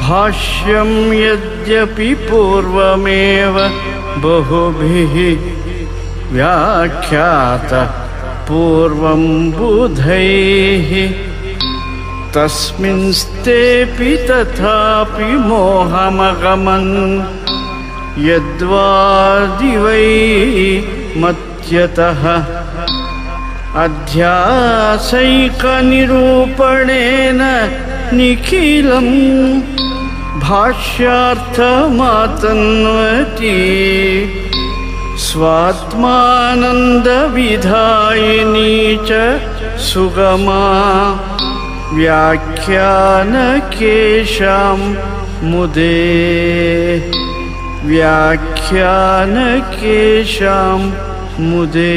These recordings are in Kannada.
भाष्यं यद्यपि पूर्वमेव बहुभिः व्याख्यातः पूर्वं बुधैः तस्मिंस्तेऽपि तथापि मोहमगमन् यद्वादिवै मत्यतः अध्यासैकनिरूपणेन निखिलं भाष्यार्थमातन्वती स्वात्मानन्दविधायिनी च सुगमा व्याख्यानकेशां मुदे व्याख्यानकेशां मुदे।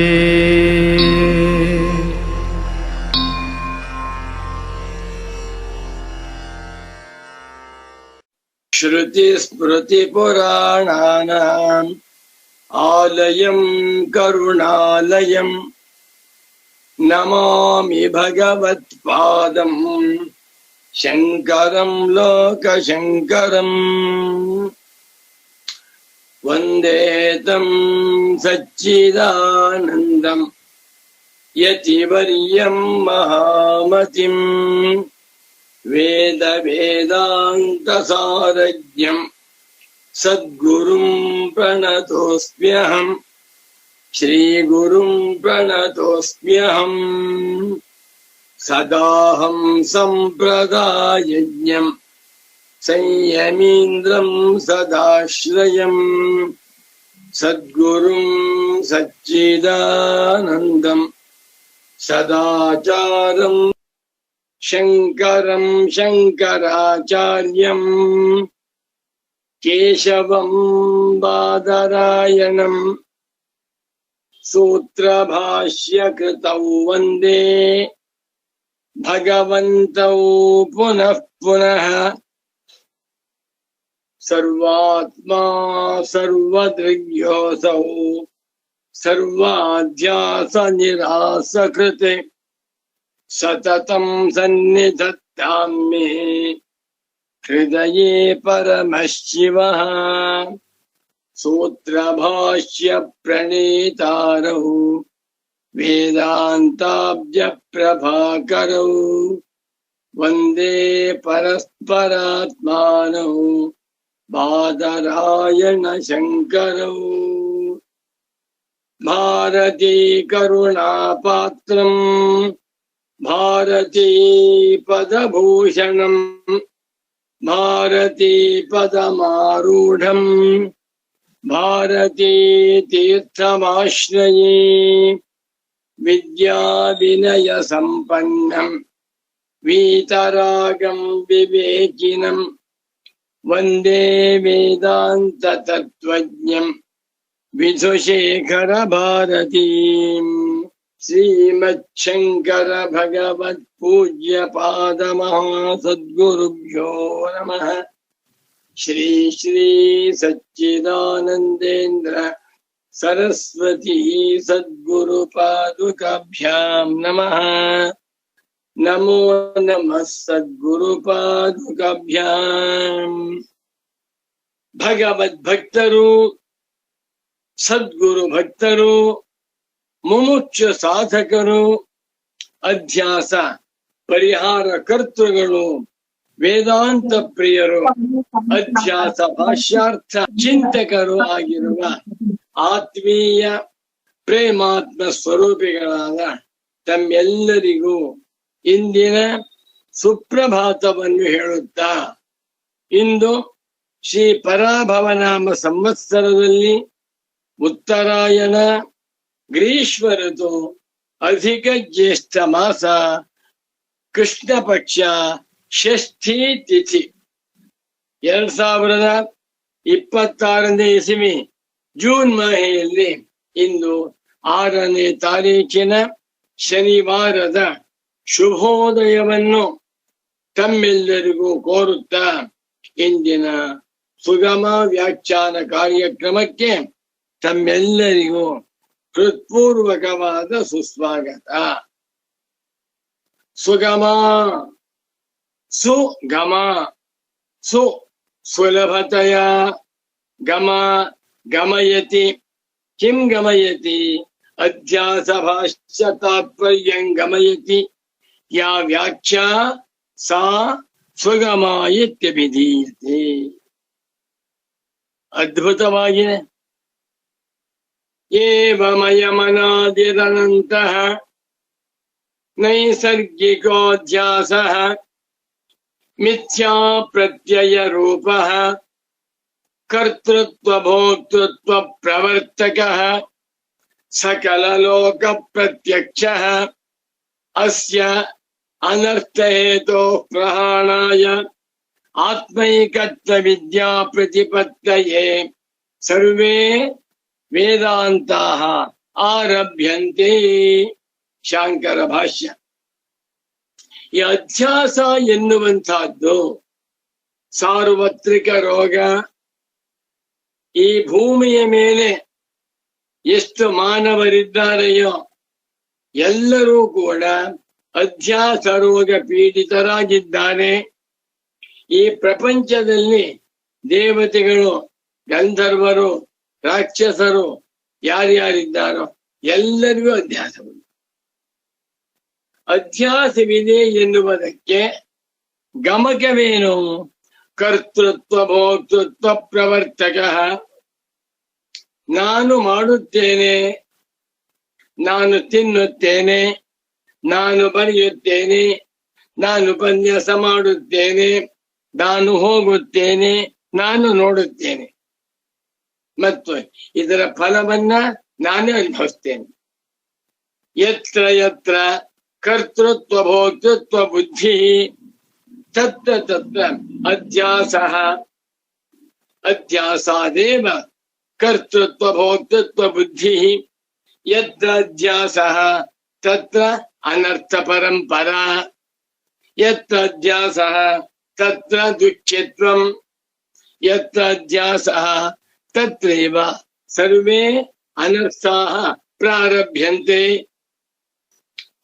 श्रुतिस्मृतिपुराणानाम् आलयं करुणालयं नमामि भगवत्पादं शङ्करं लोकशङ्करम्। वन्दे तं सच्चिदानन्दं यतिवर्यं महामतिम् वेदान्तसारज्ञं सद्गुरुं प्रणतोऽस्म्यहम् श्रीगुरुं प्रणतोऽस्म्यहम्। सदाहं सम्प्रदायज्ञं संयमीन्द्रं सदाश्रयम् सद्गुरुं सच्चिदानन्दं सदाचारं शङ्करं शङ्कराचार्यं केशवं बादरायणम् सूत्रभाष्यकृतौ वन्दे भगवन्तौ पुनः पुनः। सर्वात्मा सर्वदृग्योऽसौ सर्वाध्यासनिरासकृत् सततं सन्निधत्तां मे हृदये परमशिवः। सूत्रभाष्य प्रणेतारौ वेदान्ताब्ज प्रभाकरौ वन्दे परस्परात्मानौ बादरायण शङ्करौ। भारती करुणापात्रम् भारती पदभूषणम् भारती पदमारूढम् भारती तीर्थमाश्रये विद्या विनय संपन्नम् वीतरागं विवेकिनम् वन्दे वेदान्त तत्त्वज्ञम् विधुशेखर भारतीम्। श्रीमच्छङ्कर भगवत् पूज्य पाद महासद्गुरुभ्यो नमः। श्री श्री सच्चिदानन्देन्द्र सरस्वती सद्गुरुपादुकाभ्यां नमः। नमो नमः सद्गुरुपादुकाभ्याम्। भगवद्भक्तರು सद्गुरु भक्तರು ಮುಮುಕ್ಷ ಸಾಧಕರು ಅಧ್ಯಾಸ ಪರಿಹಾರ ಕರ್ತೃಗಳು ವೇದಾಂತ ಪ್ರಿಯರು ಅಧ್ಯಾಸ ಭಾಷ್ಯಾರ್ಥ ಚಿಂತಕರು ಆಗಿರುವ ಆತ್ಮೀಯ ಪ್ರೇಮಾತ್ಮ ಸ್ವರೂಪಿಗಳಾದ ತಮ್ಮೆಲ್ಲರಿಗೂ ಇಂದಿನ ಸುಪ್ರಭಾತವನ್ನು ಹೇಳುತ್ತಾ, ಇಂದು ಶ್ರೀ ಪರಾಭವನಾಮ ಸಂವತ್ಸರದಲ್ಲಿ ಉತ್ತರಾಯಣ ಗ್ರೀಷ್ಮ ಋತು ಅಧಿಕ ಜ್ಯೇಷ್ಠ ಮಾಸ ಕೃಷ್ಣ ಪಕ್ಷ ಷಷ್ಠಿ ತಿಥಿ 2026ನೇ ಇಸವಿ ಜೂನ್ ಮಾಹೆಯಲ್ಲಿ ಇಂದು 6ನೇ ತಾರೀಖಿನ ಶನಿವಾರದ ಶುಭೋದಯವನ್ನು ತಮ್ಮೆಲ್ಲರಿಗೂ ಕೋರುತ್ತಾ ಇಂದಿನ ಸುಗಮ ವ್ಯಾಖ್ಯಾನ ಕಾರ್ಯಕ್ರಮಕ್ಕೆ ತಮ್ಮೆಲ್ಲರಿಗೂ ಹೃತ್ಪೂರ್ವಕವಾದ ಸುಸ್ವಾಗತ. ಸುಗಮ ಸುಗಮ सुलभतया गमयति किं गमयति अध्यासभाष्य तात्पर्यं गमयति या व्याख्या सा सुगमा इत्यभिधीयते अद्भुतवाಗಿದೆ एवमयमनादिरनन्तः नैसर्गिकोऽध्यासः मिथ्या प्रत्ययरूपः कर्तृत्व भोक्तृत्व प्रवर्तकः सकललोक प्रत्यक्षः अस्य अनर्थहेतोः प्रहाणाय आत्मैकत्व विद्या प्रतिपत्तये सर्वे ವೇದಾಂತಾಃ ಆರಭ್ಯಂತೆ ಶಾಂಕರ ಭಾಷ್ಯ. ಈ ಅಧ್ಯಾಸ ಎನ್ನುವಂತಹದ್ದು ಸಾರ್ವತ್ರಿಕ ರೋಗ. ಈ ಭೂಮಿಯ ಮೇಲೆ ಎಷ್ಟು ಮಾನವರಿದ್ದಾರೆಯೋ ಎಲ್ಲರೂ ಕೂಡ ಅಧ್ಯಾಸ ರೋಗ ಪೀಡಿತರಾಗಿದ್ದಾರೆ. ಈ ಪ್ರಪಂಚದಲ್ಲಿ ದೇವತೆಗಳು, ಗಂಧರ್ವರು, ರಾಕ್ಷಸರು ಯಾರ್ಯಾರಿದ್ದಾರೋ ಎಲ್ಲರಿಗೂ ಅಧ್ಯಾಸವಿದೆ. ಅಧ್ಯಾಸವಿದೆ ಎನ್ನುವುದಕ್ಕೆ ಗಮಕವೇನು? ಕರ್ತೃತ್ವ ಭೋಕ್ತೃತ್ವ ಪ್ರವರ್ತಕ. ನಾನು ಮಾಡುತ್ತೇನೆ, ನಾನು ತಿನ್ನುತ್ತೇನೆ, ನಾನು ಬರೆಯುತ್ತೇನೆ, ನಾನು ಉಪನ್ಯಾಸ ಮಾಡುತ್ತೇನೆ, ನಾನು ಹೋಗುತ್ತೇನೆ, ನಾನು ನೋಡುತ್ತೇನೆ ಮತ್ತು ಇದರ ಫಲವನ್ನ ನಾನೇ ಅನುಭವಿಸ್ತೇನೆ. ಯತ್ರ ಯತ್ರ ಕರ್ತೃತ್ವ ಭೋಕ್ತೃತ್ವ ಬುದ್ಧಿ ತತ್ರ ತತ್ರ ಅಧ್ಯಾಸಃ ಅಧ್ಯಾಸಾದೇವ ಕರ್ತೃತ್ವ ಭೋಕ್ತೃತ್ವ ಬುದ್ಧಿ ಯತ್ರ ಅಧ್ಯಾಸಃ ತತ್ರ ಅನರ್ಥ ಪರಂಪರಾ ಯತ್ರ ಅಧ್ಯಾಸಃ ತತ್ರ ದುಃಖಿತ್ವಂ ಯತ್ರ ಅಧ್ಯಾಸಃ ತತ್ರೈವ ಸರ್ವೇ ಅನರ್ಥಾಃ ಪ್ರಾರಭ್ಯಂತೆ.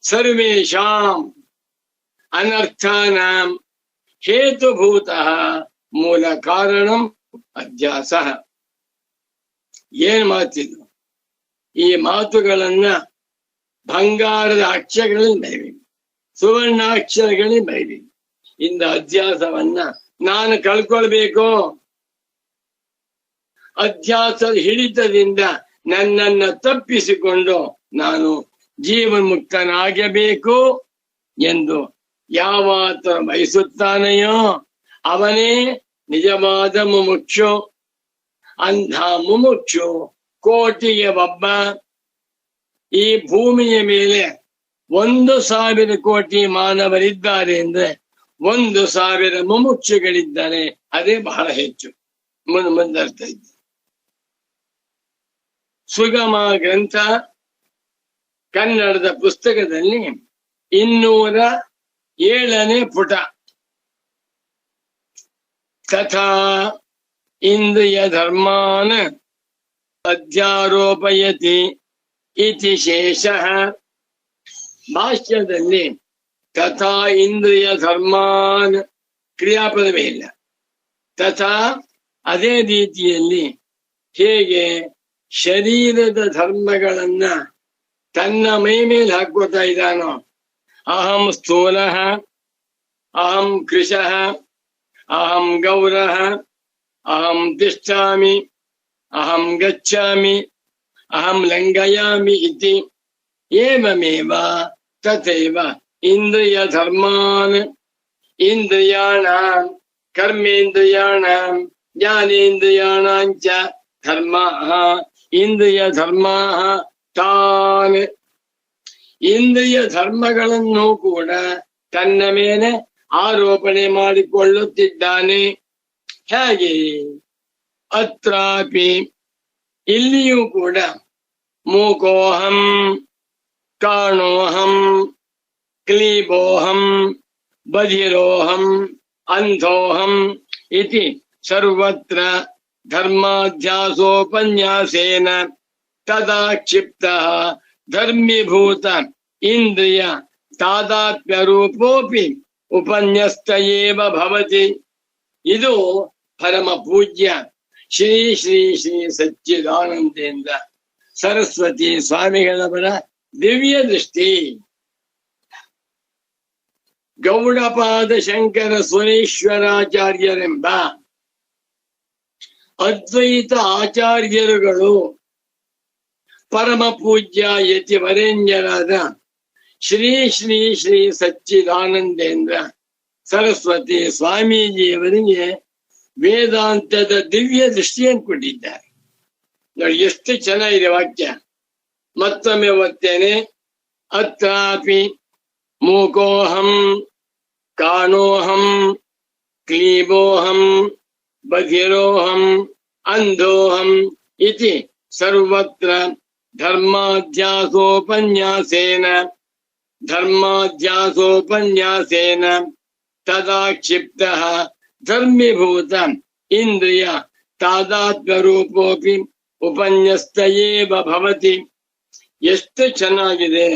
ಸರ್ವೇಷಾಂ ಅನರ್ಥಾನಾಂ ಹೇತುಭೂತಃ ಮೂಲ ಕಾರಣಂ ಅಧ್ಯಾಸಃ. ಏನ್ ಮಾತಿದು? ಈ ಮಾತುಗಳನ್ನ ಬಂಗಾರದ ಅಕ್ಷರಗಳಲ್ಲಿ ಬರೀಬೇಕು, ಸುವರ್ಣಾಕ್ಷರಗಳಲ್ಲಿ ಬರೀಬೇಕು. ಇಂದ ಅಧ್ಯಾಸವನ್ನ ನಾನು ಕಳ್ಕೊಳ್ಬೇಕು, ಅಧ್ಯಾಸದ ಹಿಡಿತದಿಂದ ನನ್ನನ್ನ ತಪ್ಪಿಸಿಕೊಂಡು ನಾನು ಜೀವನ್ಮುಕ್ತನಾಗಬೇಕು ಎಂದು ಯಾವಾತ ಬಯಸುತ್ತಾನೆಯೋ ಅವನೇ ನಿಜವಾದ ಮುಮುಕ್ಷು. ಅಂಧ ಮುಮುಕ್ಷು ಕೋಟಿಗೆ ಒಬ್ಬ. ಈ ಭೂಮಿಯ ಮೇಲೆ 1,000 ಕೋಟಿ ಮಾನವರಿದ್ದಾರೆ ಅಂದ್ರೆ 1,000 ಮುಮುಕ್ಷುಗಳಿದ್ದಾರೆ. ಅದೇ ಬಹಳ ಹೆಚ್ಚು. ಮುಂದರ್ಥ ಇದ್ದ ಸುಗಮ ಗ್ರಂಥ ಕನ್ನಡದ ಪುಸ್ತಕದಲ್ಲಿ 207ನೇ ಪುಟ. ತಥಾ ಇಂದ್ರಿಯ ಧರ್ಮಾನ್ ಅಧ್ಯಾರೋಪಯತಿ ಇತಿ ಶೇಷಃ. ಭಾಷ್ಯದಲ್ಲಿ ತಥಾ ಇಂದ್ರಿಯ ಧರ್ಮಾನ್ ಕ್ರಿಯಾಪದವೇ ಇಲ್ಲ. ತಥಾ ಅದೇ ರೀತಿಯಲ್ಲಿ ಹೇಗೆ ಶರೀರದ ಧರ್ಮಗಳನ್ನ ತನ್ನ ಮೈ ಮೇಲೆ ಹಾಕೋತಾ ಇದ್ದಾನೋ, ಅಹಂ ಸ್ಥೂಲಃ, ಅಹಂ ಕೃಶಃ, ಅಹಂ ಗೌರಃ, ಅಹಂ ತಿಷ್ಠಾಮಿ, ಅಹಂ ಗಚ್ಚಾಮಿ, ಅಹಂ ಲಂಘಯಾಮಿ ಇತಿ ಏವಮೇವ ತಥೈವ ಇಂದ್ರಿಯ ಧರ್ಮಾನ್ ಇಂದ್ರಿಯಾಣಾಂ ಕರ್ಮೇಂದ್ರಿಯಾಣಾಂ ಜ್ಞಾನೇಂದ್ರಿಯಾಣಾಂ ಚ ಧರ್ಮಾಃ ಇಂದ್ರಿಯ ಧರ್ಮಾಃ ತಾನ್. ಇಂದ್ರಿಯ ಧರ್ಮಗಳನ್ನು ಕೂಡ ತನ್ನ ಮೇಲೆ ಆರೋಪಣೆ ಮಾಡಿಕೊಳ್ಳುತ್ತಿದ್ದಾನೆ. ಹೇಗೆ? ಅತ್ರಾಪಿ ಇಲ್ಲಿಯೂ ಕೂಡ ಮೂಕೋಹಂ, ಕಾಣೋಹಂ, ಕ್ಲೀಬೋಹಂ, ಬಧಿರೋಹಂ, ಅಂಧೋಹಂ ಇತಿ ಸರ್ವತ್ರ ಧರ್ಮಾಧ್ಯಾಸೋಪನ್ಯಾಸೇನ ತದಾ ಕ್ಷಿಪ್ತಃ ಧರ್ಮೀಭೂತ ಇಂದ್ರಿಯ ತಾದಾತ್ಮ್ಯ ರೂಪೋಪಿ ಉಪನ್ಯಸ್ತ ಏವ ಭವತಿ. ಇದು ಪರಮ ಪೂಜ್ಯ ಶ್ರೀ ಶ್ರೀ ಶ್ರೀ ಸಚ್ಚಿದಾನಂದೇಂದ್ರ ಸರಸ್ವತಿ ಸ್ವಾಮಿಗಳವರ ದಿವ್ಯ ದೃಷ್ಟಿ. ಗೌಡಪಾದ ಶಂಕರ ಸುರೇಶ್ವರಾಚಾರ್ಯರೆಂಬ ಅದ್ವೈತ ಆಚಾರ್ಯರುಗಳು ಪರಮ ಪೂಜ್ಯ ಯತಿವರೇಣ್ಯರಾದ ಶ್ರೀ ಶ್ರೀ ಶ್ರೀ ಸಚ್ಚಿದಾನಂದೇಂದ್ರ ಸರಸ್ವತಿ ಸ್ವಾಮೀಜಿಯವರಿಗೆ ವೇದಾಂತದ ದಿವ್ಯ ದೃಷ್ಟಿಯನ್ನು ಕೊಟ್ಟಿದ್ದಾರೆ. ನೋಡಿ ಎಷ್ಟು ಚೆನ್ನಾಗಿದೆ ವಾಕ್ಯ. ಮತ್ತೊಮ್ಮೆ ಓದ್ತೇನೆ. ಅತ್ರಾಪಿ ಮೂಕೋಹಂ ಕಾಣೋಹಂ ಕ್ಲೀಬೋಹಂ ಬಧಿರೋಹಂ ಅಂಧೋಹಂ ಇತಿ ಸರ್ವತ್ರ ಧರ್ಮಾಧ್ಯಾಸೋಪನ್ಯಾಸೇನ ತದಾ ಕ್ಷಿಪ್ತಃ ಧರ್ಮೀಭೂತ ಇಂದ್ರಿಯ ತಾದಾತ್ಮ್ಯರೂಪೋಪಿ ಉಪನ್ಯಸ್ತ ಏವ ಭವತಿ. ಎಷ್ಟು ಚೆನ್ನಾಗಿದೆ,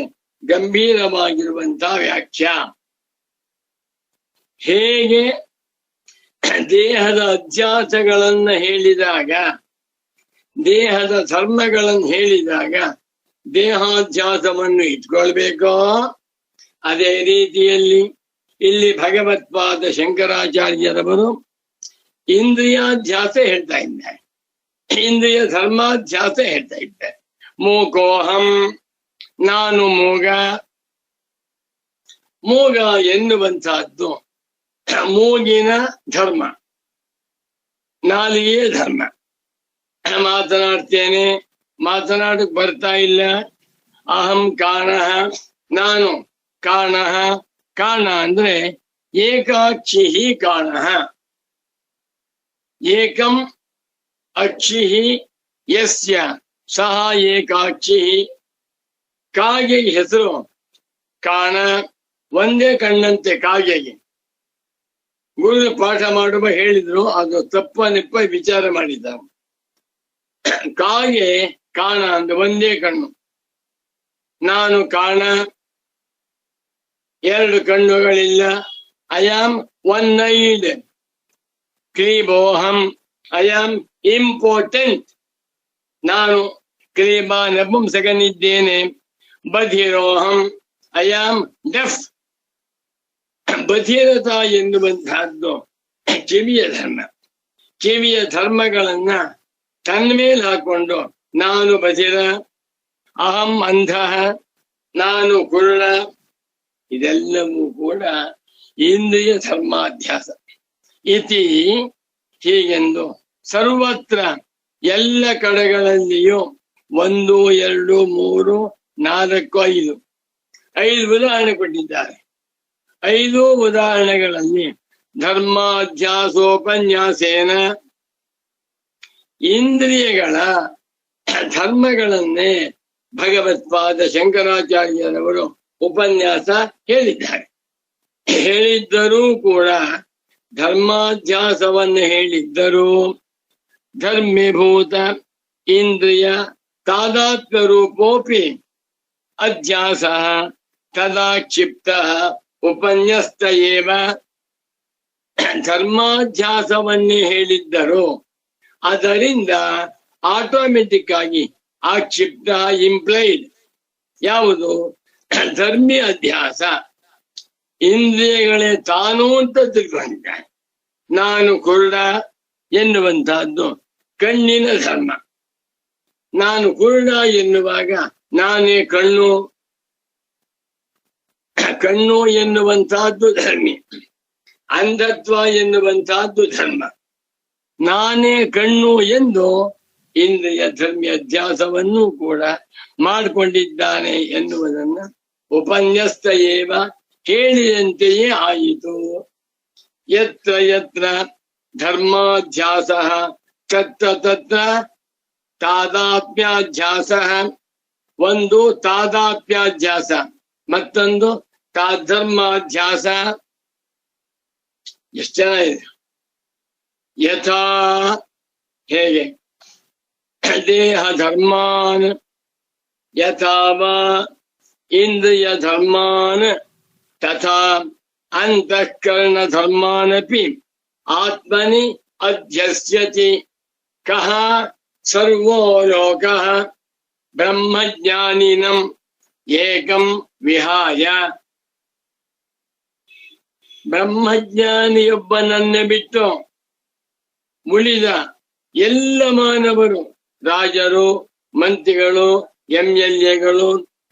ಗಂಭೀರವಾಗಿರುವಂತಹ ವ್ಯಾಖ್ಯ. ಹೇಗೆ ದೇಹದ ಅಧ್ಯಾಸಗಳನ್ನ ಹೇಳಿದಾಗ, ದೇಹದ ಧರ್ಮಗಳನ್ನು ಹೇಳಿದಾಗ ದೇಹಾಧ್ಯಾಸವನ್ನು ಇಟ್ಕೊಳ್ಬೇಕೋ, ಅದೇ ರೀತಿಯಲ್ಲಿ ಇಲ್ಲಿ ಭಗವತ್ಪಾದ ಶಂಕರಾಚಾರ್ಯರವರು ಇಂದ್ರಿಯಾಧ್ಯಾಸ ಹೇಳ್ತಾ ಇದ್ದಾರೆ, ಇಂದ್ರಿಯ ಧರ್ಮಾಧ್ಯಾಸ ಹೇಳ್ತಾ ಇದ್ದಾರೆ. ಮೂಕೋಹಂ, ನಾನು ಮೂಗ. ಮೂಗ ಎನ್ನುವಂತಹದ್ದು ಮೂಗಿನ ಧರ್ಮ, ನಾಲಿಗೆಯ ಧರ್ಮ. ಮಾತನಾಡ್ತೇನೆ, ಮಾತನಾಡಕ್ ಬರ್ತಾ ಇಲ್ಲ. ಅಹಂ ಕಾಣಃ, ನಾನು ಕಾಣಃ. ಕಾಣ ಅಂದ್ರೆ ಏಕಾಕ್ಷಿ ಕಾಣಃ. ಏಕಂ ಅಕ್ಷಿ ಯಸ್ಯ ಸಹ ಏಕಾಕ್ಷಿ. ಕಾಗೆ ಹೆಸರು ಕಾಣ, ಒಂದೇ ಕಣ್ಣಂತೆ ಕಾಗೆಗೆ. ಗುರು ಪಾಠ ಮಾಡುವ ಹೇಳಿದ್ರು, ಅದು ತಪ್ಪ ನಿಪ್ಪ ವಿಚಾರ ಮಾಡಿದ್ದ. ಕಾಗೆ ಕಾಣ ಅಂದ್ರೆ ಒಂದೇ ಕಣ್ಣು. ನಾನು ಕಾಣ, ಎರಡು ಕಣ್ಣುಗಳಿಲ್ಲ. I am one eyed. ಕ್ಲೀಬೋಹಂ, ಐ ಆಮ್ ಇಂಪಾರ್ಟೆಂಟ್. ನಾನು ಕ್ಲೀಬ ನಪುಂಸಕನಿದ್ದೇನೆ. ಬಧಿರೋಹಂ, ಐ ಆಮ್ ಡೆಫ್. ಬಧಿರತ ಎನ್ನುವಂತಹದ್ದು ಕಿವಿಯ ಧರ್ಮ. ಕಿವಿಯ ಧರ್ಮಗಳನ್ನ ತನ್ಮೇಲೆ ಹಾಕೊಂಡು ನಾನು ಬಧಿರ, ಅಹಂ ಅಂಧ, ನಾನು ಕುರುಡ. ಇದೆಲ್ಲವೂ ಕೂಡ ಇಂದ್ರಿಯ ಧರ್ಮಾಧ್ಯಾಸ. ಇತಿ, ಹೀಗೆಂದು ಸರ್ವತ್ರ ಎಲ್ಲ ಕಡೆಗಳಲ್ಲಿಯೂ 1, 2, 3, 4, 5 ಉದಾಹರಣೆ ಕೊಟ್ಟಿದ್ದಾರೆ. 5 ಉದಾಹರಣೆಗಳಲ್ಲಿ ಧರ್ಮಾಧ್ಯಾಸೋಪನ್ಯಾಸೇನ ಇಂದ್ರಿಯಗಳ ಧರ್ಮಗಳನ್ನೇ ಭಗವತ್ಪಾದ ಶಂಕರಾಚಾರ್ಯರವರು ಉಪನ್ಯಾಸ ಹೇಳಿದ್ದಾರೆ. ಹೇಳಿದ್ದರೂ ಕೂಡ ಧರ್ಮಾಧ್ಯಾಸವನ್ನು ಹೇಳಿದ್ದರೂ ಧರ್ಮೀಭೂತ ಇಂದ್ರಿಯ ತಾದಾತ್ಮ್ಯ ರೂಪೋಪಿ ಅಧ್ಯಾಸ ತದಾ ಕ್ಷಿಪ್ತ ಉಪನ್ಯಸ್ತ ಏವ. ಧರ್ಮಾಧ್ಯಾಸವನ್ನೇ ಹೇಳಿದ್ದರು, ಅದರಿಂದ ಆಟೋಮೆಟಿಕ್ ಆಗಿ ಆ ಕ್ಷಿಪ್ತ ಇಂಪ್ಲೈಡ್ ಯಾವುದು? ಧರ್ಮಿ ಅಧ್ಯಾಸ. ಇಂದ್ರಿಯಗಳೇ ತಾನು ಅಂತ ತಿಳ್ಕೊಂಡಿದ್ದಾನೆ. ನಾನು ಕುರುಡ ಎನ್ನುವಂತಹದ್ದು ಕಣ್ಣಿನ ಧರ್ಮ. ನಾನು ಕುರುಡ ಎನ್ನುವಾಗ ನಾನೇ ಕಣ್ಣು. ಕಣ್ಣು ಎನ್ನುವಂತಹದ್ದು ಧರ್ಮಿ. ಅಂಧತ್ವ ಎನ್ನುವಂತಹದ್ದು ಧರ್ಮ. ನಾನೇ ಕಣ್ಣು ಎಂದು ಇಂದ್ರಿಯ ಧರ್ಮಿ ಅಧ್ಯಾಸವನ್ನು ಕೂಡ ಮಾಡಿಕೊಂಡಿದ್ದಾನೆ ಎನ್ನುವುದನ್ನ ಉಪನ್ಯಸ್ತ ಏವ, ಹೇಳಿದಂತೆಯೇ ಆಯಿತು. ಯತ್ರ ಯತ್ರ ಧರ್ಮಾಧ್ಯಾಸ ತತ್ರ ತತ್ರ ತಾದಾತ್ಮ್ಯಾಧ್ಯಾಸ. ಒಂದು ತಾದಾತ್ಮ್ಯಾಧ್ಯಾಸ, ಮತ್ತೊಂದು ತಾಧರ್ಮಾಧ್ಯಾಸ. ಎಷ್ಟು ಚೆನ್ನಾಗಿದೆ. ಯಥಾ, ಹೇಗೆ? ದೇಹ ಧರ್ಮಾನ್ ಯಥಾವಾ ಇಂದ್ರಿಯ ಧರ್ಮಾನ್ ತಥಾ ಅಂತಃಕರಣ ಧರ್ಮಾನಪಿ ಆತ್ಮನಿ ಅಧ್ಯಸ್ಯತಿ ಕಹ ಸರ್ವೋ ಲೋಕಃ ಬ್ರಹ್ಮಜ್ಞಾನಿನಂ ಏಕಂ ವಿಹಾಯ. ಬ್ರಹ್ಮಜ್ಞಾನಿಯೊಬ್ಬನನ್ನೇ ಬಿಟ್ಟು ಉಳಿದ ಎಲ್ಲ ಮಾನವರು, ರಾಜರು, ಮಂತ್ರಿಗಳು, MLAಗಳು,